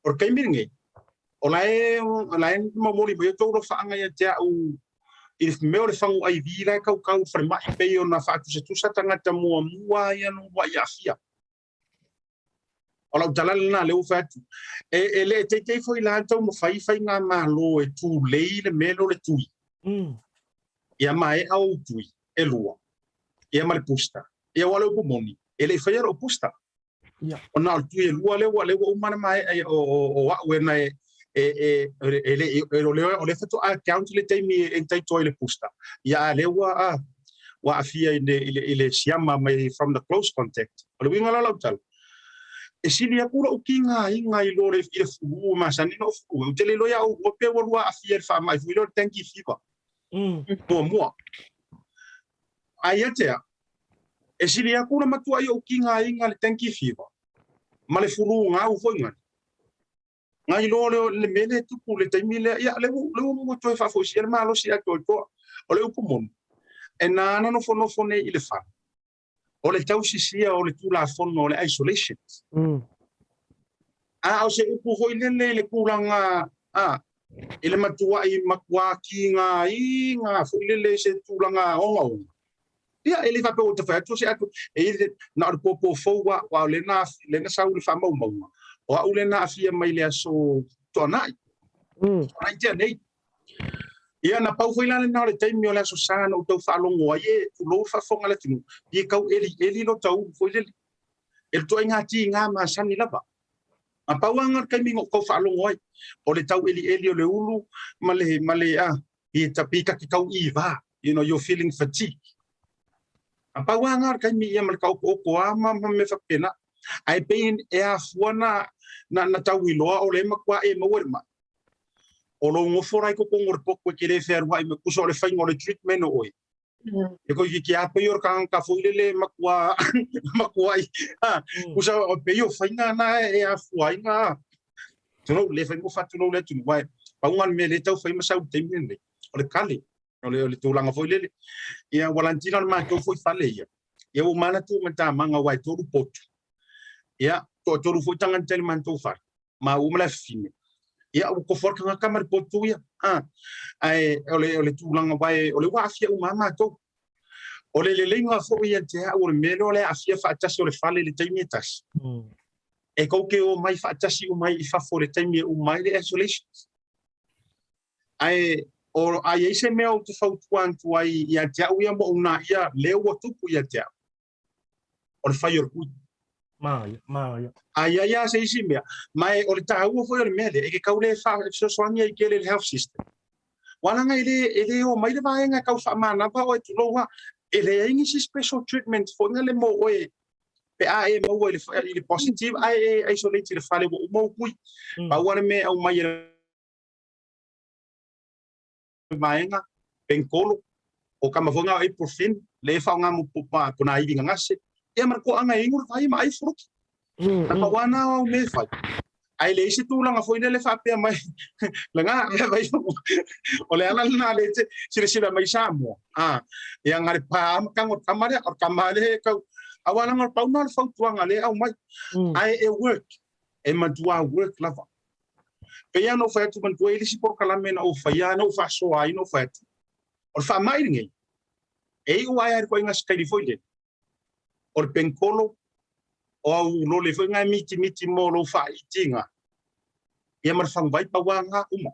Or kai miringi. O lae mamoli mai o tōro whaanga ia te au I meo le whangu ai vira kau wharimai pei o na whaatusa tangata mua ia no wa ia fia. O lau talala na leo whatu. E le teitei fo I la tau mo whai ngā malo e tū lei le melo le tui. Ia mai au tui e lua. Ia ma le pusta. Ia wale upo moni. Ele whaiara o pusta. O nā tui e lua lewa umana mai o wena le fatu account le taimi en tai toile pusta ya le wa afia ile siama mai from the close contact ole winga la lautal e sili akula ukinga inga ilore ile fu masani no fu tele lo ya o pe wa afia fa mai fu lo tanki fiba mo ayate e sili akula matua yo ukinga inga le tanki fiba male furu nga u foi ngai lo le mele tu le taimile ya le mo to fa fo sia malo sia to o le upumon e na no fo ne ile fa o le tau sia o le tu la fon no le isolation o se upu ho le kulanga ile matua I makwa kinga inga fo le se tulanga o ya ele fa pe o te fa to se atu e na popo fo wa le na sa u fa mo o ule na afia mai le aso tonai ai te nei ia na pau foi la na le taimi o le aso sana o tau whaalongo ai tu lo fa fonga le tinu i kau eli lo tau foi le el to inga ti nga ma sani lava a pau anga kai mingo kau whaalongo ai o le tau eli o le ulu male i tapika ki kau I va you're feeling fatigue a pau anga kai mi ia mal kau ko ama me fa pena ai pein e afuana na tauiloa o le makua e mawerma o lo ngo forai ko ngor poko ke le fer wa me kuso le faingo le treatment o e ko ki a pe yor kan ka foi le makua kusa o pe yo fainga na e afuaina tuno le faingo fatu no le tunu wa pa un me le tau faima sa temene o le kale o le tulanga foi le ia Valentina ma ko foi fale ia o mana tu mata manga wa to potu ia to foi tangan tel man to far ma umla fine ia o ko for kan kamar potu ia ai ole tulanga vai ole wa afia uma to ole le lenga fo ia te o melo le afia fa tasi ole fale le taimitas e ko ke o mai fa tasi o mai fa for le taimi o mai le isolation ai o ai ese meo to fa quanto ai ia te o ia mo una ia le o tupu ia te o fire good Maia. Ai se isi mea. Mai o le tāua foi o le mea le, e ke kaule so soangia I ke le health system. Walanga ele o mai le vaenga kau whamanapa o e tuloa, ele ingi si special treatment fo nga le mo o e pe e mo o le positive, e isolate le fale o mo kui. Pa wane me au mai le vaenga, penkolo, o kamafonga o e porfin, le whaonga mo pupa puna iwi ngase, ia marco anga ingur vai mai fruit na pawana o me fai ai le ise tulanga foi le fa pe mai langa vai o le ala na le sira mai Samoa ia ngare pa kango kamare ka awana ngor pauna le fautuanga le au mai ai e work e matua work lava pe ia no fa tu man tu ele si por kalamena o fa ia no fa so ai no fa o fa mai ngai e o ai ko inga skali foi le o penkolo o lo le foi ngai miti mo lo fa itinga ia mar fang vai pa wanga uma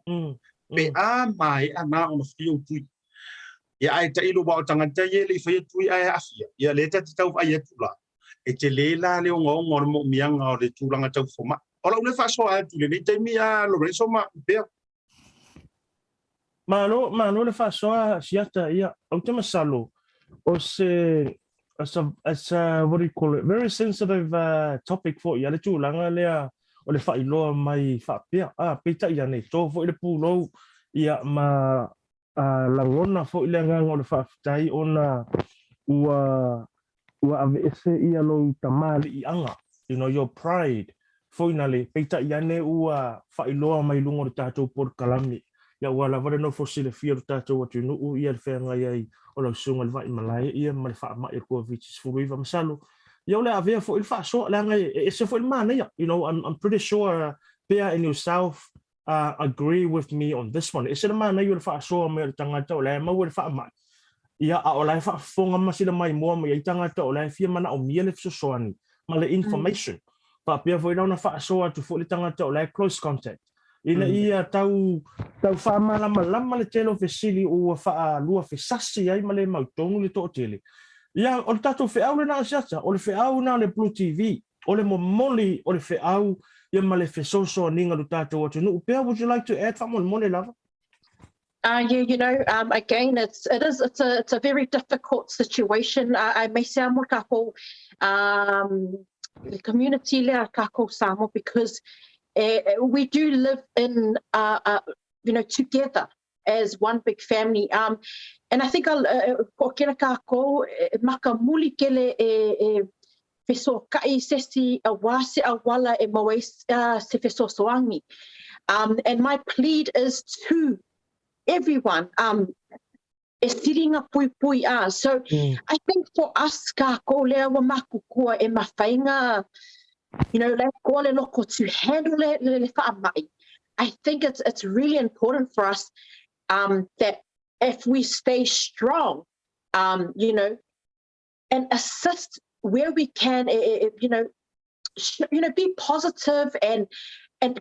pe mai ana o fio tu ia ai ta ilo ba tanga ta ye le foi tu ai afia ia le ta tau ai tu la e te le la le ngo mo mianga o le tu langa tau foma o la le fa so ai tu le te mia Lorenzo ma pe Malo le fa so Asiata ia o te masalo o se as a what do you call it, very sensitive topic for ya le tūlanga lea o le whailoa mai whapea pita ia nei tō fo i le pūlou ia ma langona fo i le nganga o le whaftai ona ua ave ese ia lo tamali I anga your pride fo ina le pita ia nei ua whailoa mai lungo le tātou por kalami ia wala vare no fo sile fia le tātou atu nuu ia le whenga iai o la sunga le vai malai ia ma le wha mai ko vitis furuiva masalo ia le avea fo il fa so la ngai e se fo il mana ia I'm pretty sure Pea and yourself agree with me on this one e se le mana ia le fa so me le tangata o le ma le fa mai ia o la fa fonga masila mai mo mai tangata o la fia mana o mia le so soani ma le information pa Pea fo ina fa so atu fo le tangata o la close contact ina ia tau fa malama le telo fesili o fa lua fesasi ai male mautongu le to tele ia o tato fe au na Asiata o le fe au na le BluTV o le momoli o le fe au ia male fesoso ninga lu tātou atu nu. Pea, would you like to add something more lava? Yeah, again, it's a very difficult situation. I may sound more kako, the community lea kako Samoa, because we do live in, together as one big family. And I think ko kera kako maka muli kele feso kai sesi awase awala e mawe se feso soangi. And my plead is to everyone is sitting up pui. So I think for us kako lea wa maku kua e mawhainga, le koa le loko to handle le whaamai. I think it's really important for us that if we stay strong, and assist where we can, be positive and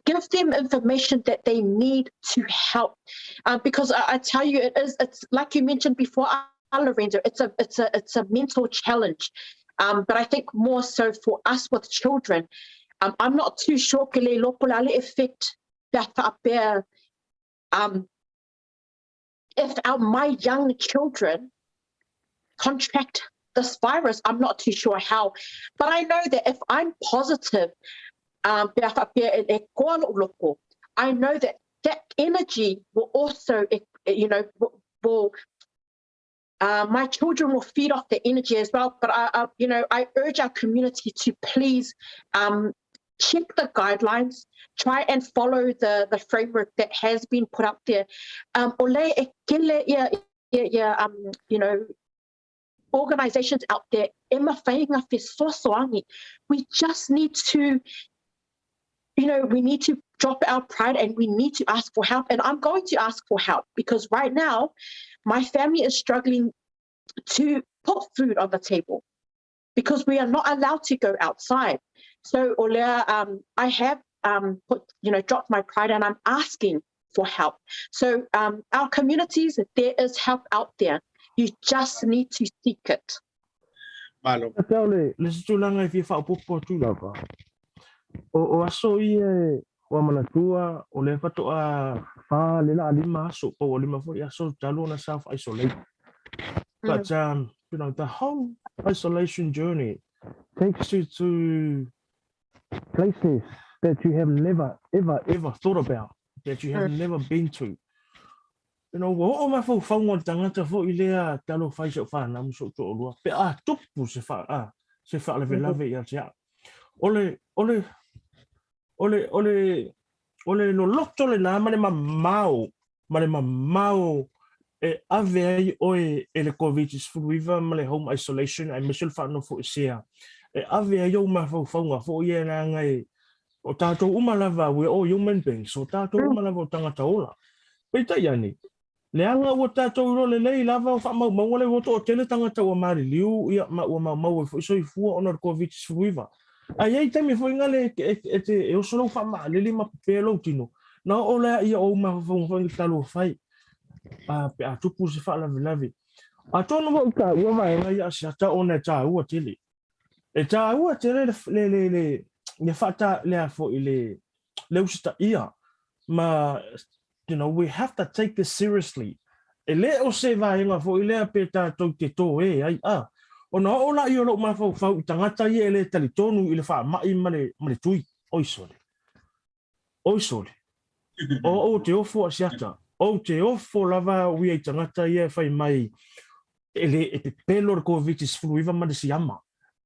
give them information that they need to help. Because I tell you, it's like you mentioned before, Lorenzo, it's a mental challenge. But I think more so for us with children, I'm not too sure que le lopolale effect that up there. If my young children contract this virus, I'm not too sure how. But I know that if I'm positive, I know that energy will also, my children will feed off the energy as well. But I urge our community to please check the guidelines, try and follow the framework that has been put up there. Organizations out there, we just need to, we need to drop our pride and we need to ask for help. And I'm going to ask for help because right now, my family is struggling to put food on the table because we are not allowed to go outside. So I have dropped my pride and I'm asking for help. So our communities, there is help out there. You just need to seek it. Malo. O aso ia wa manatua o le fatoa fa le la lima so po lima fo ia so talo na self isolate. But the whole isolation journey takes you to places that you have never ever thought about, that you have never been to. O ma fo whango tangata fo ilea talo fai so fa na so to lua pe tupu se fa le lave ia tia. Ole no loto le na mane mamau e ave ai oe ele COVID is fuiva male home isolation ai misul fa no fo sia e ave ai o ma fo fonga fo ia na ngai o tato uma lava we all human beings so tato uma lava tangata ola pe ta yani le anga o tato ro le lei lava fa ma le o to tele tangata o mari liu ia ma fo so fu on COVID is fuiva ai temi foi ngale e o solo fa ma le lima pelo tino na ola ia o ma fo talo fai pe tupu se fa lavi a tonu mo ka o mai ngai Asiata ona ta o tele e ta o tele le fata le fo ile le usta ia ma we have to take this seriously ele o se vai nga fo ile pe ta to te to ai ona ola i lo ma fo tangata i ele tali tonu ile fa mai male tui oisole o te ofo Asiata o te ofo lava ui ai tangata i fai mai ele e pelo COVID is fluiva ma de siama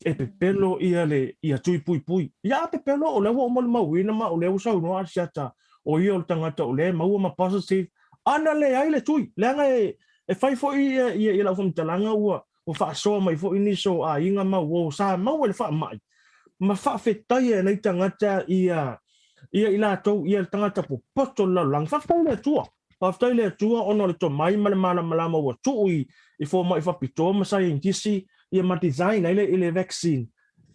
e pelo ia tui pui ia pelo o le o mo wina ma o le usa no Asiata o ia o tangata o le mau ma positive ana le ai le tui le nga e fai fo i la fo talanga ua o fa so mai fo ini so a inga ma wo sa ma o le fa mai ma fa fetai e nei tangata ia ila to ia tangata po poto la lang fa le tua ono le to mai malama wa tui i fo mai fa pito ma sa intisi ia ma design ile vaccine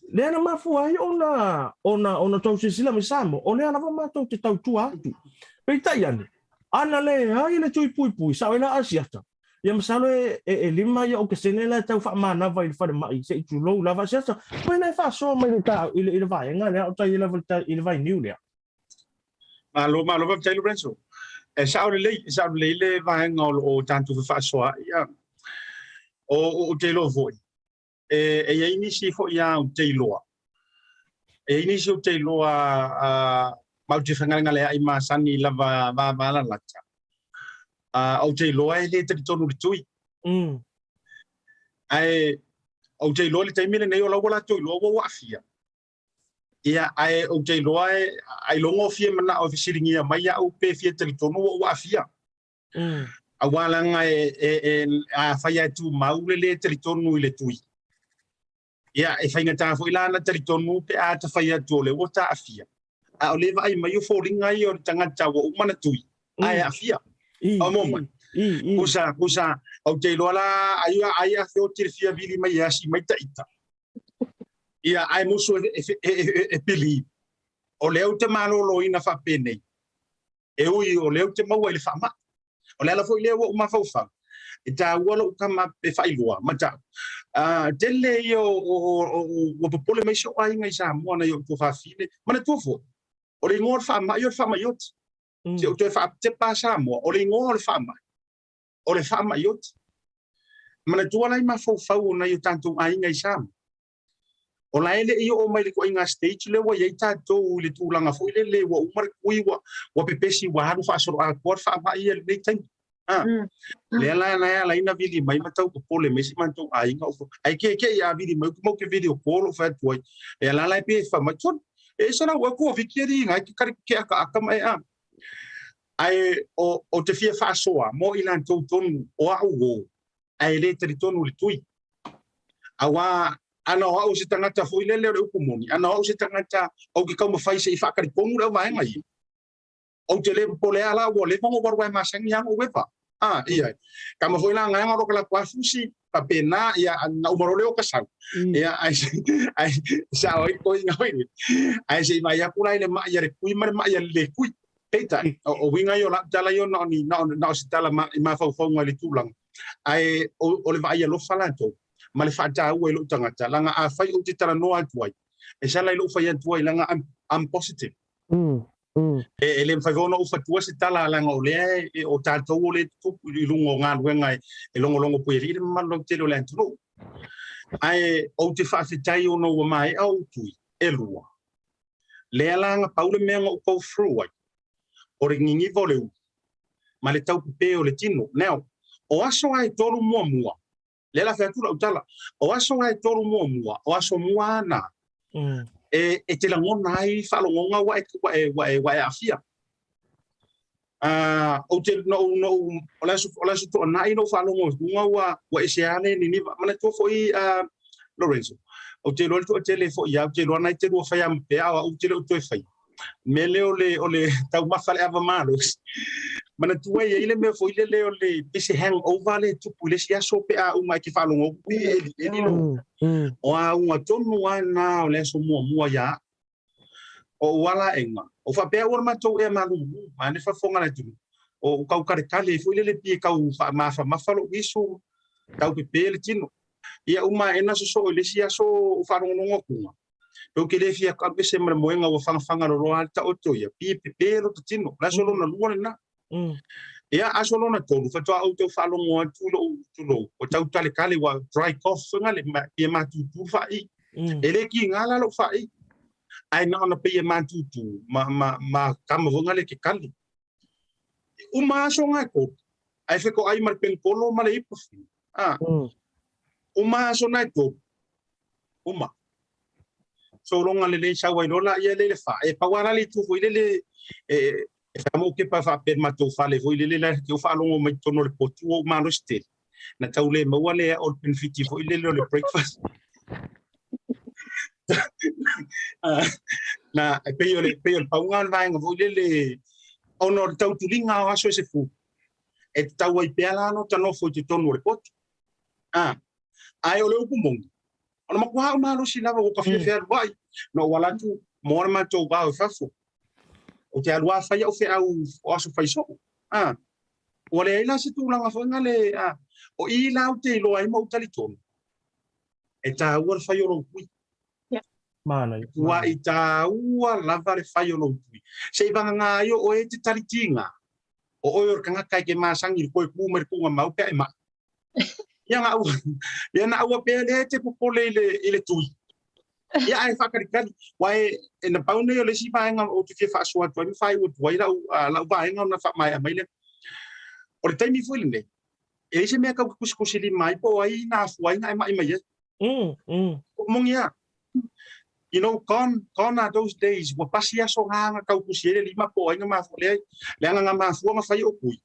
le na ma fu ai ona to sila mi samo o le ana ma to te tau tua atu pe tai ane ana le ai le tui pui sa ina Asiata ia masalo e lima ia o ke senela tau fa mana vai fa mai se tu lo lava se mai na fa so mai ta ile vai nga le o tai level ta ile vai new le malo va tai Lorenzo e sa le vai ngol o tanto fa so ia o te lo voi e ini si fo ia o te loa e ini si o te loa mau te whanganga le ai ma sani lava va la lata au te loa e le te tonu le tui ai au te loa le te mire nei o la wala tui loa wa afia ia ai au te loa ai longo fie mana o fisiringi mai au pe fie te tonu wa afia awalanga a faya tu maule le te tonu le tui ia e fainga ta fo ilana te tonu pe a ta faya tu le wata afia a o leva ai mai o foringa i o tangata wa umana tui ai afia o moma kusa au te loala ai a feo te fia vili mai asi mai taita ia ai muso e pili o leo te malolo ina fa pene e ui o leo te maua ile fa ma o leo fo leo o ma fa fa e ta wala o kama pe fa ilua mata tele yo o popole mai so ai ngai sa mo na yo to fa fine mana to fo o le ngor fa ma yo se o te fa te pasa mo o le ngor fa ma o le fa ma yo mana to lai ma fo fa na yo tanto ai ngai sa o la ele io o mai ko inga stage le wa yeta to le tulanga fo le wa umar kui wa pepesi wa hanu fa so a por fa ma ia le time le la ina vili mai matau ko pole mesi manto ai nga ai ke ya vili mai mo ke video call fa toi e la pe fa ma ton e sana wa ko fikiri nga ke aka mai ai o te fia fa so mo ilan to ton o au ai le tritonu le tui awa ana o se tangata foi le kumoni ana o se tangata o ki kama fai se i fakari ponu le vai mai o te le pole ala o le mo war ma sang yang o wepa ia kama foi la nga ro kala kwa fusi pa pena ia na o moro le o kasau ia ai sa oi ko inga oi ai se mai apura ile ma ia re kui ma ia le kui peita o winga yo la tala yo no ni no se tala ma fa fa ngale tulang ai o le vai lo falanto ma le fata o lo tangata langa a fai o te tara no atuai e sala lo fai atuai langa am positive e le fai ono o fatua se tala langa o le o tato o le tu i lungo nga wenga e longo pueri ma lo te lo lento ai o te fa se tai ono o mai au tui e lua le langa paule menga o ko through o ringi vole ma le tau pe o le tino now o aso ai tolu mua le la fatura utala o aso ai toru mua o aso muana e te la ngona ai fa lo ngonga wa afia o te no o la so to nai no fa lo ngonga wa esiane ni mana to foi Lorenzo o te lo to te le fo ya te lo nai te lo fa ya pe o te lo to fai me le o le tau mafale ava malos mana tua ia ile me foi le le ese hangover le tu polisia so pe a uma ki falo ngo e no o a uma tonu ana o le so mo ya o wala enga o fa pe o ma to e ma ne fa fonga na tu o kau kare foi le pi kau ma falo isu kau pe le tino ia uma ena so le sia so falo ngo ku o ke le fia ka be se mo moenga o fanga ro alta o to ia pi pe lo tino la solo na luona na ia asolo na tolu fa to auto falo ngo tulo o tautai kale wa dry cough ngale pe ma tu fa i ele ki ngala lo fa i ai na pe ma tu ma kama ngale ke kali uma so nga ko ai fe ko ai mar pen polo ma le ipo uma so na to uma so longa le sa wa lola ia le fa e pa wala le tu foi le e fa mo ke pa fa per ma to fa le foi le ke fa longo mai tono le potu o ma no stel na taule ma wale o pen fiti foi le breakfast na pe yo pa unga vai ngo foi le ono tau tulinga o aso se fu e tau ai pe ala no tano foi te tono le potu ai o le upumong ona ma kwa ma lo silava o ka fe vai no wala tu morma to ba o fafu o te alua fai o fe au o aso fai so O le ila se tūlanga whanga le o I lau te ilo ai mau tali tonu. E tā ua le whai o lau pui. Mana. Ua I tā ua lava le whai o lau pui. Se I vanga ngā io o e te tali tinga. O oi or kanga kai ke māsangi koe kūmere kūnga mau pia e maa. Ia ngā ua pia le te popole I le tui. Ia ai whakarikari. Wai e na paune o le si vaenga o te fia whaasua tua. Mi whai o tuai lau vaenga o na whaamai a maile. O le taimi fuili nei. E se mea kau kusi li mai po ai nā fuai ngai mai mai. Mongia. You know, gone are those days. Wa pasi aso nganga kau kusi ele lima po ai ngā mafole. Le anga ngā mafua ma whai o kui.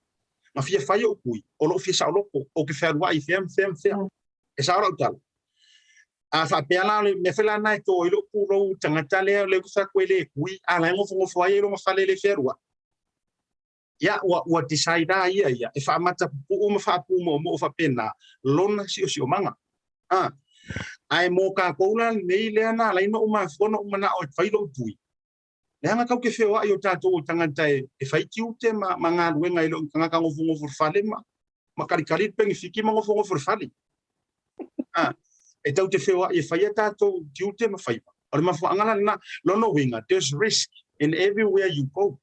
Ma fia whai o kui. O lo fia sa loko. O ke whai i fem. E sa ora utala. A whapea la me whela nai tō I lo pūrou tangata lea leo kusa koe le kui. A lai ngofo ai e lo ma whale le wherua. Ia, ua decide ia. E whaamata pu'u ma whaapu mo whapena. Lona si o manga. Ai mō kā koula nei lea nā lai no uma whona umana o whailo tui. Lea ngā kau ke whewa I o tātou tangata e whaitiu te ma ngā ruenga I lo ngaka ngofo whale ma karikari pengi whiki ma ngofo whale. E tau te whewa I whaia tātou tiu te ma whaipa. O le mawha angana na lono winga. There's risk in everywhere you go.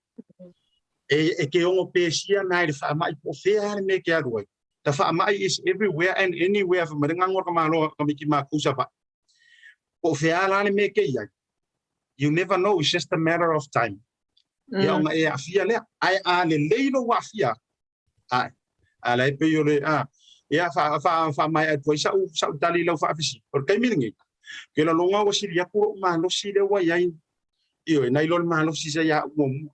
E ke ongo pēsia nai le whaamai po whea me ke aruai. Ta whaamai is everywhere and anywhere. Whamaringa ngor ka malo ka miki mā kusapa. Po whea lane me ke iai. You never know. It's just a matter of time. Ia onga e a fia lea. Ai a le leilo wa fia. Ai. A lai pe yo le ia whaamai atuai sau tali lau whaafisi. Por kai miringi. Ke la longa wa siri ya puro mahalo si le wa iai. Iyo e nai lol mahalo si se ya uomu.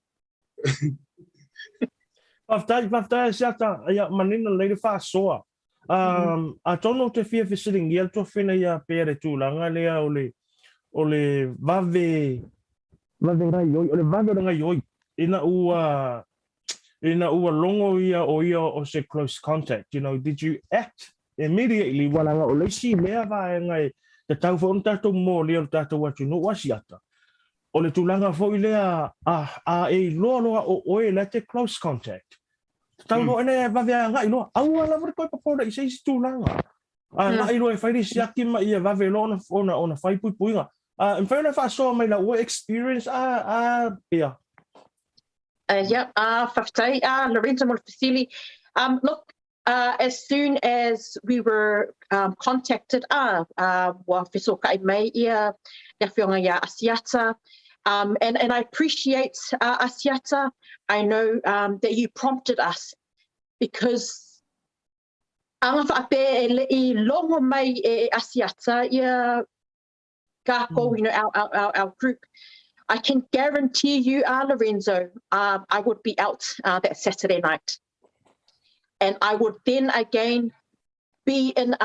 Paftai Asiata ia manina leile whaasoa. A tono te fia whisiringi al to whina ia pere tūlanga lea o le vave ngai oi, o le vave ngai oi. Ina ua longo ia o se close contact. You know, did you act immediately walanga o leisi mea vaenga te tau whaon tātou mō lea o tātou watu no Asiata. O le tūlanga fo I lea e loa o oe le te close contact. Tau no ene vavea ngai loa. Aua la vore koe papora I seisi tūlanga. Ngai loa e whairi siaki ma ia vave loa ona whai pui puinga. In whaina whaasoa mai la ua experience Pea. Whaftai, Lorenzo Molfasili. Look, as soon as we were contacted, wa whesoka I mai ia whionga ia Asiata. And I appreciate Asiata. I know that you prompted us because anga whaape I longo mai e Asiata ia kako, you know, our group. I can guarantee you, Lorenzo, I would be out that Saturday night. And I would then again be in,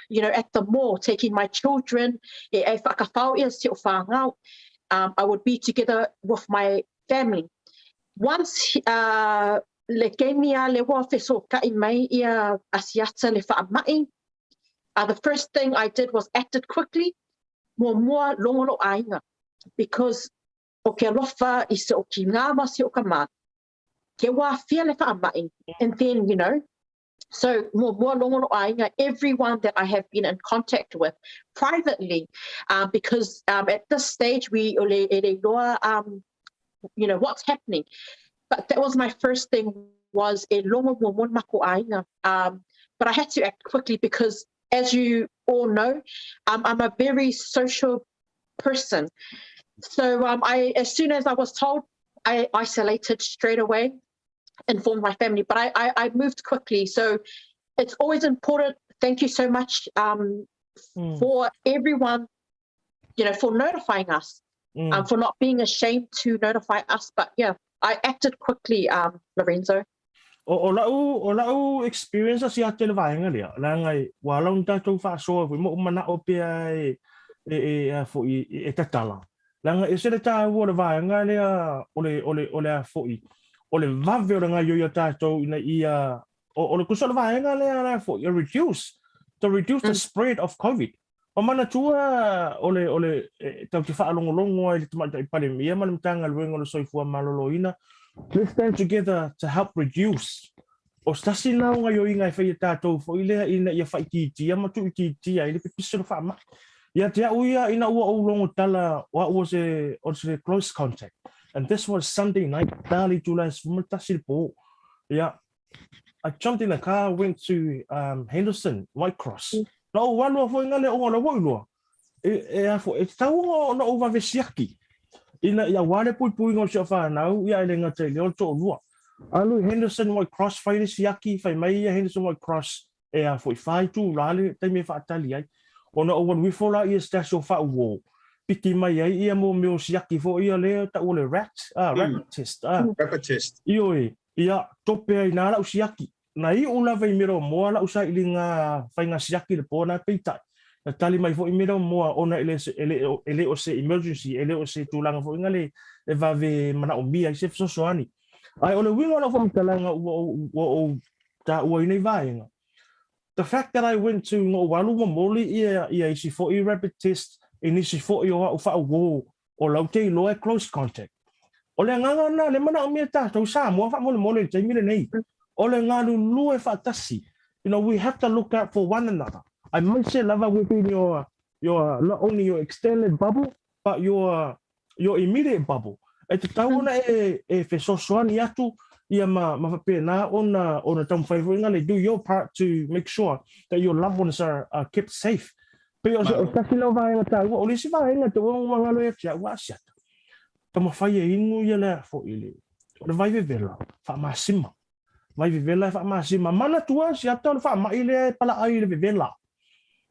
you know, at the mall, taking my children. I would be together with my family. Once le kemia le wa fesoka I mai ia Asiata le whaamai, the first thing I did was acted quickly, mua longolo ainga, because o ke alofa I se o ki ngāma se o ka mā, ke wā fia le whaamai. And then, you know, so mua longolo ainga, everyone that I have been in contact with privately, because at this stage we you know what's happening. But that was my first thing, was e longo mua mako ainga. But I had to act quickly because, as you all know, I'm a very social person. So as soon as I was told, I isolated straight away, informed my family, but I moved quickly. So it's always important. Thank you so much for everyone, you know, for notifying us, for not being ashamed to notify us. But yeah, I acted quickly, Lorenzo. O lau experience Asiata le vaenga lea. La ngai walau tātou whaasoa mo umana o pia e tatala. La ngai e sere tāua le vaenga lea o le a fo'i. O le vave o le ngai yoia tātou ina ia o le kusa le vaenga lea fo'i. To reduce the spread of COVID. O mana tua o le tau te whaalongolongo ai le tamata I pandemia mana mtanga luenga le soifua maloloina. Let's stand together to help reduce o stasi na nga yo inga fa tato fo ile ina ia fa ti ama tu ti ai le piso fa ma ia te uia ina ua o longo tala what was a close contact, and this was Sunday night tali July smutasi po ia I jumped in the car, went to Henderson White Cross no walo fo inga le o lo lo e fo e tau no over vesiaki ina ia wale pui ngo sofa na ia le ngate le to lua alu Henderson White Cross fai le siaki fai mai Henderson White Cross e a foi fai tu rale te me fa tali ai ona o wan wifola ia stasio fa wo piti mai ai ia mo me siaki fo ia le ta ole rat rapid test ia tope ai na la siaki na i una vai mero mo la usa ilinga fai nga siaki le pona peita na tali mai fo i mero mo ona ele o se emergency ele o se tulanga fo ngale e va ve mana o mia se so ani ai ole winga na fo mtalanga o ta o nei vai. The fact that I went to Walu Moli ia isi fo I rapid test inisi fo I o fa wo o laute lo close contact. Ole nganga na le mana o mia ta to Samoa fa mo te mire nei. Ole nganu lu e fa tasi. You know, we have to look out for one another. I might say lava within your not only your extended bubble but your immediate bubble. E te tauna e fe sosoani atu ia ma pena ona tam fai ngale do your part to make sure that your loved ones are kept safe. Pe o tasilo vai ngata o lisi vai ngata o mangalo e tia wa Asiata. Tama fai e ingu ia le fo ile. O vai vela fa masima. Vai vela fa masima mana tua Asiata fa ma ile pala ai le vela.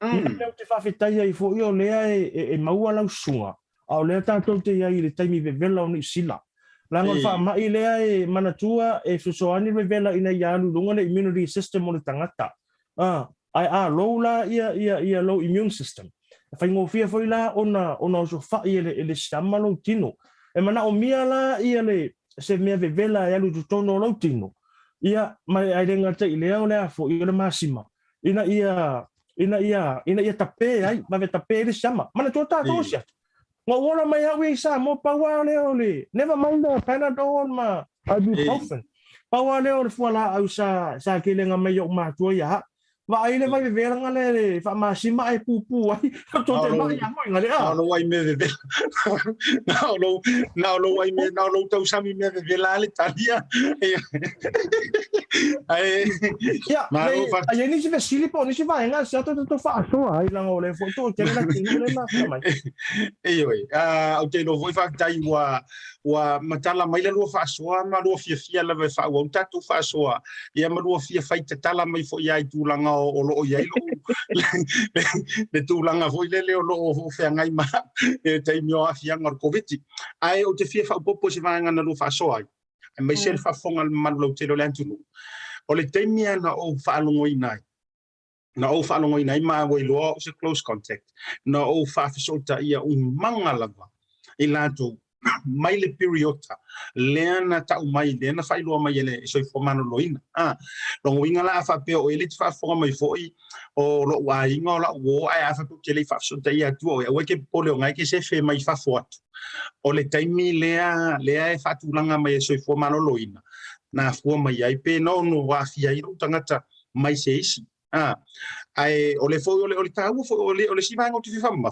Ia te fa fetai ai fo io le e maua lau sunga. Au le tatou te ia ile taimi vela o ni sila. Langon fa mai lea e manatua e fusoani revela ina ia lunga le immunity system o le tangata. Ai lola ia low immune system. Fa ngofia foi la ona so fa ele stama lo tino. E mana o mia la ia le se mea vevela ia lu tono lo tino. Ia mai ai renga te ilea o le fo ia le masima. Ina ia tape ai ma ve tape le sama. Mana to ta to sia. Ngo wala mai awi sa mo Faualo le. Never mind the Panadol ma ibuprofen. Faualo le fuala au sa kelenga mai o ma tua ya. Va ai le vai vera ngale fa masima ai pupu ai. To te mai ya mo ngale a. No wai me de. No wai me no tau sami me de la le talia. Ai ya. Ai ni se vesili po ni se vai nga sa to fa so ai la ngole fo to te la tingle ma mai. Oi, o te no voi fa tai wa matala mai le lo fa so ma lo fia la va fa o tatu fa so. Ia ma lo fia fa te tala mai fo ia tu langa o lo ia lo. Le tu langa foi le o lo fe ngai ma e te mio afia ngor covid. Ai o te fia fa popo se va ngana lo fa so ai. E mai se fa fonga ma lo te lo lantunu. O le temia na o fa lo ngai. Na o fa longo ina ma we lo se close contact na o fa fisota ia manga lava ilato mai le periota lena ta mai lena fa lo mai ele so fo mano loina longo inga la fa pe o ele fa fo mai fo o lo wa inga la wo ai fa tu le fa fisota ia tu o we ke pole ngai ke se fe mai fa fo o le taimi lea fa tu langa mai so fo mano loina na fo mai ai pe no wa fia i tangata mai se isi ai ole fo ole tau fo ole siva ngo te fama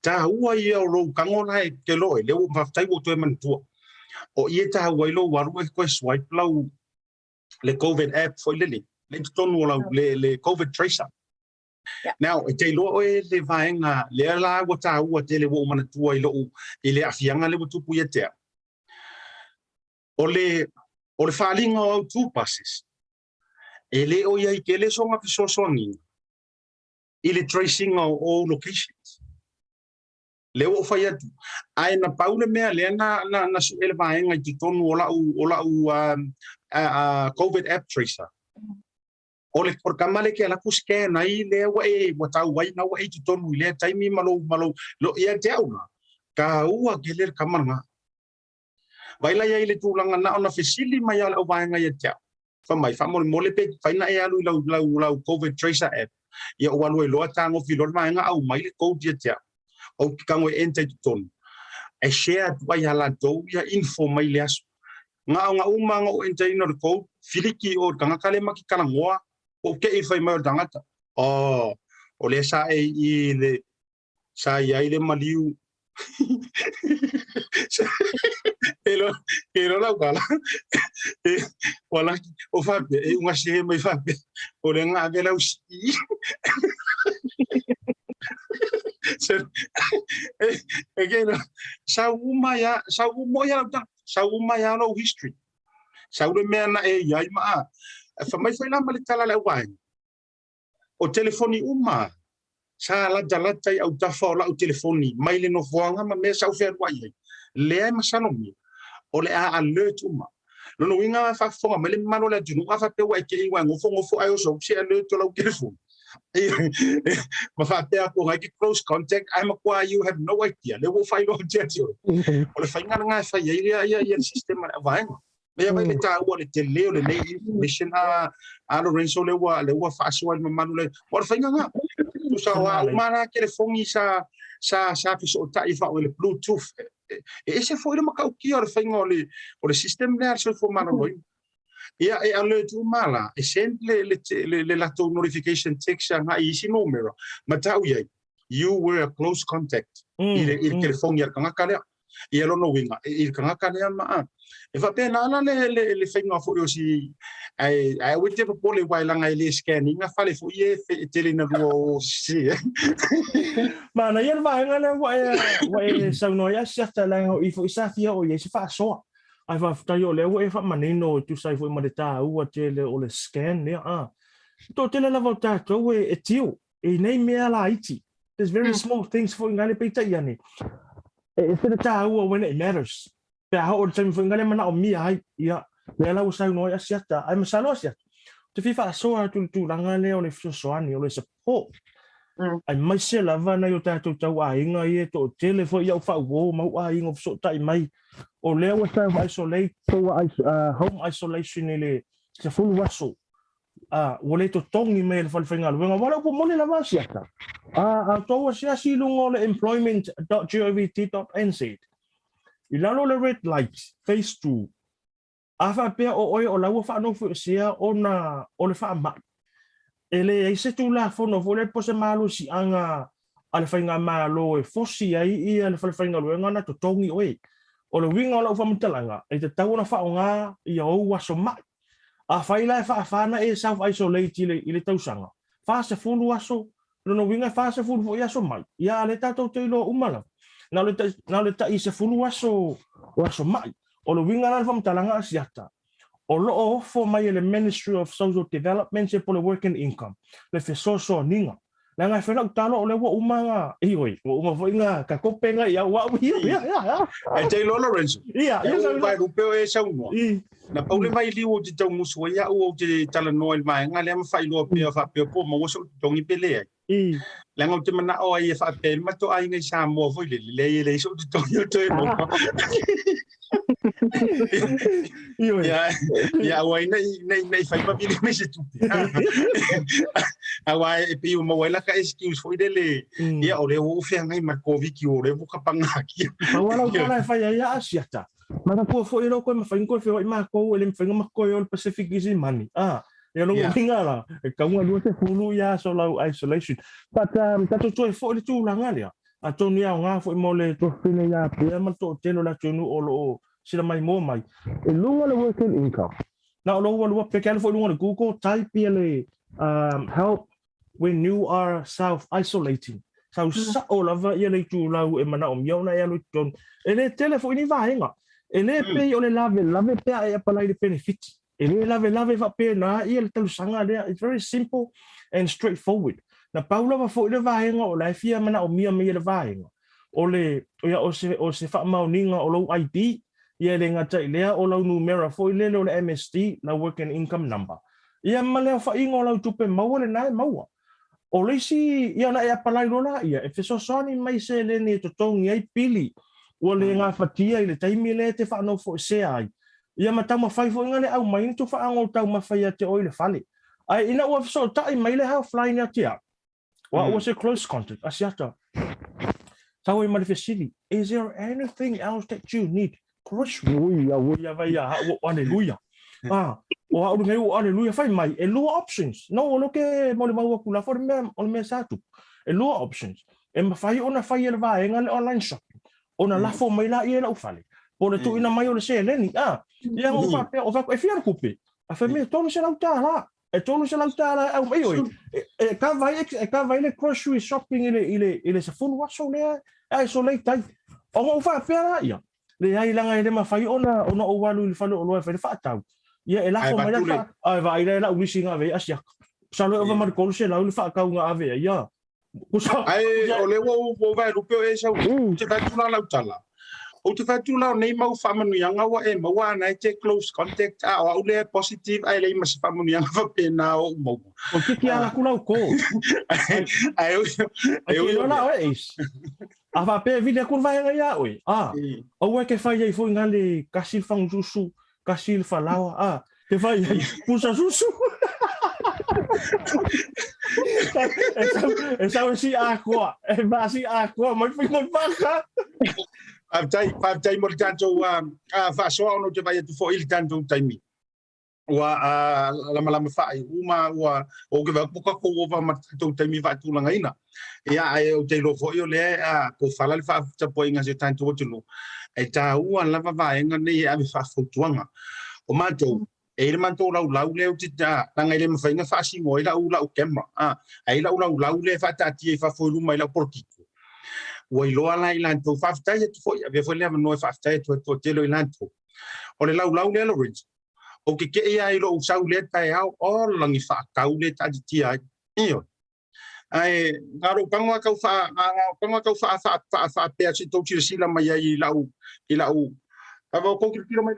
ta ua ia ro kangola e ke lo le o maftai o to mantua o ia ta ua lo waru ko swipe lau le COVID app fo le tonu le COVID tracer. Now te lo e le vaenga le la o ta ua te le o mantua i lo ile afianga le tupu ia te ole falinga o tu passes. Ele o ia ke le songa fiso soni ile tracing o locations le o fa ia ai na paule me le na su ele va en ai tonu ola u COVID app tracer ole por kamale ke la kuske na ile wa e wata wai na wa e tonu ile taimi malo lo ia te aula ka ua ke le kamanga baila ia ile tulanga na ona fisili mai ala o va en ai te Famai famol mole pe faina e alu lau COVID tracer app ia o alu lo tango filor mai nga au mai le code dia o kango ente ton e share vai ala do ia info mai le asu nga uma nga o entai no ko filiki o kanga kale maki kala ngoa o ke I fai mai tangata o le sa I le sa ia le maliu Elo la kala wala o fabe unha se mai fabe o le nga vela usi again sa uma ya no history sa le mena ya ma fa mai foi la malitala la wai o telefoni uma sa la jalata au tafa o telefoni mai le no voanga ma me sa fer wai le ma sanomi o le a alert uma no winga fa fonga me le mano la junu fa pe wai ke ingwa ngofo ayo so se alert lo telefoni ma fa pe ko ngai close contact I'm a qua you have no idea le wo fai lo jetio o le fainga nga fa ya system ma vai me vai le ta o le tele le information a Lorenzo le wa fa so ma mano le o le fainga nga sa wa mana telefoni sa so ta ifa o le bluetooth ese foi uma cauquia o fainga o le system le so fo mano lo ia e alert mala e sempre le lato notification text nga isi numero ma tau ia you were a close contact il telefoni ia kanga kale ia lo no winga il kanga kale ma e va pena le fainga fo yo si ai would have pole wai langa ile scanning nga fale fo ie tele na lo si mana ia va nga le wai sa no ia certa la I fo isa fia o ia se fa so ai va tai o le e fa manino tu sai foi madeta u tele o le scan ne to tele la volta to e tio e nei me ala iti there's very small things for ngale pe tai ani e se ta u when it matters pe ha o time for ngale mana o mi ai ia le la usai no ia siata ai masalo sia te fifa so tu langa le o le so ani o le support ai mai se la vana yo ta tu tau ai nga ie to tele fo ia fa wo mau ai ngo so tai mai o le wa self isolate home isolation ile se full waso o le to tongi me le falfenga lo nga wala po mole la masiata to wa sia si lungo le employment.govt.nz ila lo le red light phase 2 afa pe o la wa fa no fo sia ona o le fa ma ele se tu la fo no vole po se malo si anga ale fainga malo e fosi ai le falfenga lo nga na to tongi oi o le winga o la ufa mtalanga e te tau na whaonga I au waso mai a whaila e whaafana e self-isolate ile tausanga whaase fulu waso no winga whaase fulu fo I aso mai ia le tatou te ilo umala na le ta I se fulu waso mai o le winga na ufa mtalanga asiata o lo ofo mai le Ministry of Social Development se po le working income le fe so ninga la nga fela utalo o le wa umanga ioi o uma voinga ka kopenga ia wa ia e te Lorenzo ia vai rupeo e sa uno na paule vai liu te tau musu ia o te tala noel mai nga le ma fai lo pe fa pe po mo so tongi pele ai la nga te mana o ai fa pe ma to ai ngai sa mo foi le so te tongi to no ia wai nei fai pa bile me se tu awai e pi mo wala ka excuse foi dele ia o le o fe ngai markovi ki o le buka panga ki wala wala fai ia asiata mana po foi no ko ma fai ko fe ma ko ele fai ma ko o Pacific is money e no ngala e ka un lu te fulu ia so la isolation but tato to foi tu langalia atonia nga foi mo le to fine ia pe ma to telo la tonu o lo sila mai mo mai e lunga le working income na lo pe ka foi lunga Google type ele help when you are self isolating so sa o lava ele tu la e mana o mio na ele ton ele telefoni va henga ele pe o le lave pe e pa lai de benefit ele lave va pe na ele telu sanga there it's very simple and straightforward na paula va foi le va henga o la fia mana o mio me le va henga o se fa mauninga o lo ID ia le ngata ilea o lau numera foi le MSD na working income number ia male fa ingo lau tupe maua le nai maua o le si ia na ia palai lona ia e feso soni mai se le ni to tongi ai pili o le nga fatia ile taimi le te fa no fo se ai ia mata ma fai fo ngale au mai tu fa angol tau ma fai te oile fale ai ina o so tai mai le ha flying out here what was a close contact asiata tau I manifestili is there anything else that you need Crush ya vai ya hallelujah. O au ngai o hallelujah fai mai e lua options. No o ke mo le mau kula for me on me satu. E lua options. E mafai ona fai ele vai ngale online shopping. Ona la fo mai la ia la ufale. Po le tu ina mai o le se leni. Ia o fa pe o fa e fiar kupe. A fa me tonu se lauta la. E tonu se lauta la au mai oi. E ka vai le grocery shopping ile se fulu waso le ai so le tai. O fa pe la ia. Le ai langa ele mafai ona o walu le falo o lo fa fa tau. Ia e la fo mai la. Ai vai la ulisi nga ve asia. Salo o mar ko se la ul fa ka nga ave ia. Ai o le wo vai rupeo e sa te fa tula lauta la. O te whaitula o nei mau whamanuianga wa e maua ana e te close contact a o aule positive ai lei mas whamanuianga whapena o mau. O kiki ala kulau ko. Ai o na o eis. A whape vide kurva e ngai a oi. O ke whai ei fo ngale kasil whang susu, kasil whalawa. Te whai ei pusa susu. E sao si a koa. E ba si a koa. Mai whingon whaka. Pavtai mo tanto fa so ono te vai tu fo il tanto taimi wa lama fai uma wa o ke va poka ko va ma tu taimi va tu langa ina ia ai o te lo fo yo le ko fala le fa ta poinga se tanto o tulu e ta u an lava va enga nei a fa fo tuanga o mato e le manto la le o te ta langa le ma fa inga fa si mo ila u la o kema ai la u le fa ta ti fa fo lu mai la portiko o ilo ala ilanto faftai tu foi ave foi leva no faftai tu telo ilanto o le lau le Lorenzo o ke ia ilo usau le tai au o langi fa kau le tadi tia io ai ngaro pangwa kau fa pe si to tira sila mai i lau ava ko kilo mai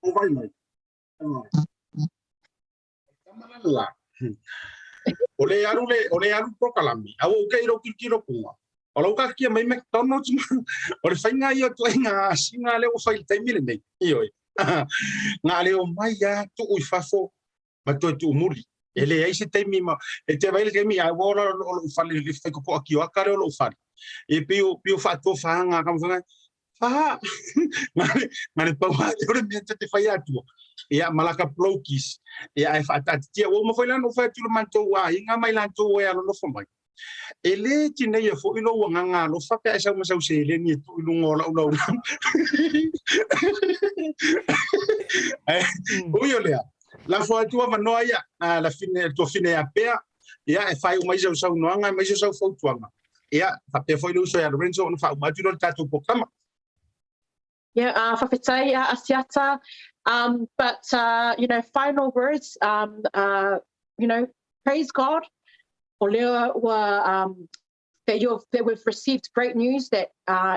o vai mai la ole aru prokalami au ke ro kilo kunga o ka kia mai McDonald's o le fainga ia tu inga singa le o fai taimile nei io nga le o mai ya tu ui fafo ma tu muri ele ai se taimi ma e te vai le mi a ora o fali le fai ko aki o akare o fali e pio fa to fa nga kam fa ngale pa wa le me te fai atu ia malaka plokis ia e fa tatia o mo foi lá no fa tu manto wa inga mai lanto e alo no fomai ele tine ia fo ilo nga lo fa pe sa mo sa se le ni tu lu ngola ulo o yo le la fo tu va no ia la fine a Pea ia e fai mai sa no nga mai sa fo tuanga ia fa pe foi lu so ya Lorenzo no fa ma tu no tatu programa. Yeah, whawhetai Asiata. But final words, praise God. O leo that we've received great news that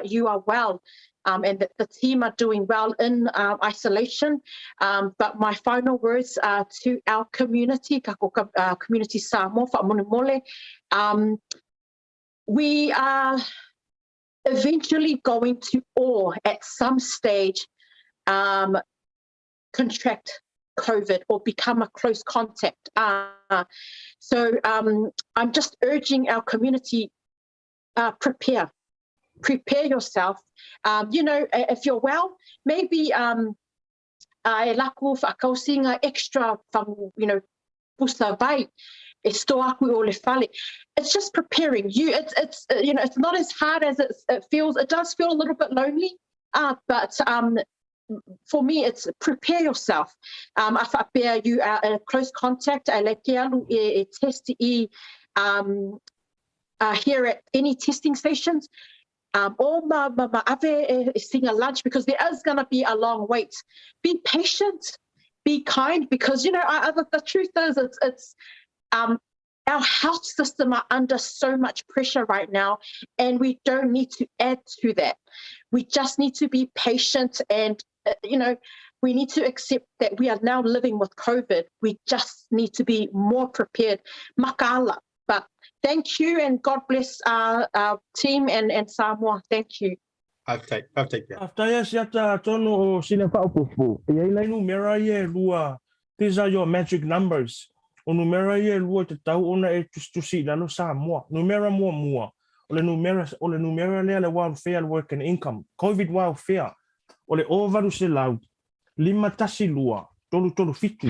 you are well, and that the team are doing well in isolation. But my final words are to our community, community Samoa, whaamonemole. We are eventually going to all, at some stage, contract COVID or become a close contact. So I'm just urging our community, prepare yourself. If you're well, maybe e laku whaakausinga extra from, pusa vai, e sto aku o le fale. It's just preparing you. It's not as hard as it feels. It does feel a little bit lonely, but for me, it's prepare yourself. You are in close contact. I let you test here at any testing stations. Or seeing a lunch, because there is going to be a long wait. Be patient, be kind, because the truth is it's our health system are under so much pressure right now, and we don't need to add to that. We just need to be patient, and we need to accept that we are now living with COVID. We just need to be more prepared. Makala. But thank you, and God bless our team and Samoa. Thank you. I've taken that. After Asiata tono sina paupupu. Ia ila numera ye lua. These are your magic numbers. O numera ye lua te tau ona e tusi na no Samoa. Numera mua. O o le numera le welfare work and income covid welfare o le ovalu se lau 5 tasi lua tolu fitu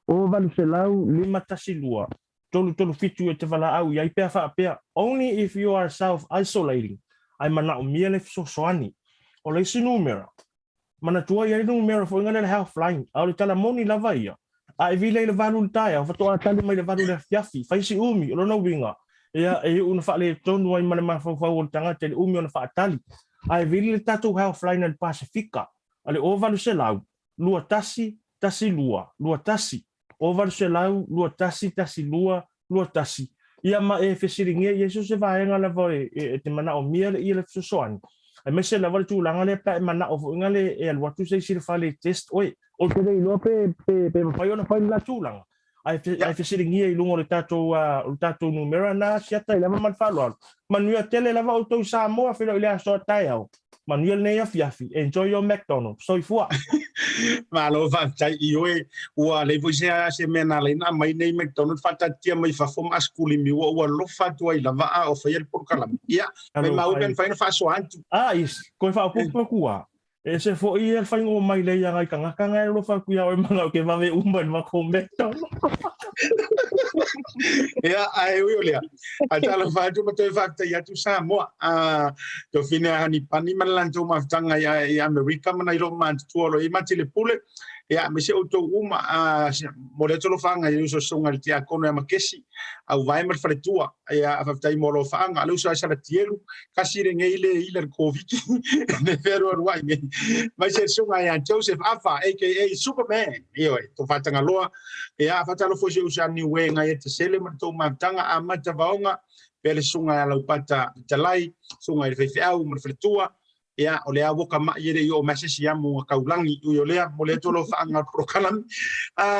ovalu se lau 5 tasi lua tolu fitu e te wala au iai pea whaapea only if you are self isolating ai mana o mia le soani o le si numera mana tua iai numera fo ngale health line au le tala moni lava ia ai vile le valu tai au fato atali mai le valu le fiafi faisi umi o lona winga ia e una fa le tonu ai mana fa o tanga te umi ona fa atali ai vile le tatu health line al Pacifica ale ovalu se lau lua tasi lua tasi ovalu se lau lua tasi lua tasi ia ma e fesiringia yesu se vaenga la voi e te mana o mia le ile soani ai mese la voi tu langa le pa mana o ngale e al watu se sir fale test oi o te le no pe pa yo na fa la tu langa ai fesiringia i lungo le tato numero na siata ile ma falo manuia tele la va auto Samoa filo ile so tai au manuel nei afiafi enjoy your McDonald's so ifua malo va tai ioi ua le voi se mena le na mai nei McDonald's fata tia mai fa fom askuli mi ua lo fatu ai la va o fa el por kala ia me mau ben fa fa so antu is ko fa po kua e se fo i el fa ngo mai le ia ngai kanga lo fa ku ia o manga ke va ve umban ma ko McDonald's ia ai ulia atala fa tu pa fa ya tu Samoa to fina ni pani malanto ma tanga ya America mana ilo man tu lo i matile pule ia me se auto uma mo le tolo fanga i so songa ti a kono ya makesi au vai mer fretua ia fa tai mo lo fanga lu sa sala tielu kasi re ngeile ile covid ne fero ruai mai se songa ya Joseph Afa aka Superman io to fa tanga loa ia fa talo fo se usa ni we ngai te sele ma to ma tanga a mata vaonga pele sunga ya laupata talai sunga i fe au mer fretua ia o le avoka ma yere yo message ya mo kaulangi yo le mo le tolo fanga prokalam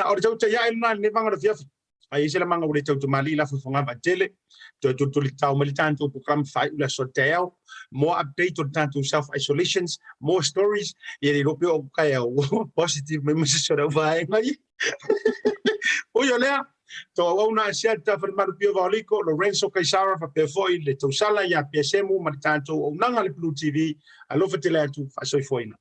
o le tauta ya ina le vanga de fiafi ai se la manga o le tauta mali la fonga ba tele to le tau militanto program fai la sorteo more update on tanto self isolations more stories yere lo pio kai positive me message so vai ngai o yo le to ona Asiata Pio Vaoliko Lorenzo Kaisara fa pe foi le tausala ya Pea Semu ma tanto o nanga le BluTV alofa te le atu fa soi foina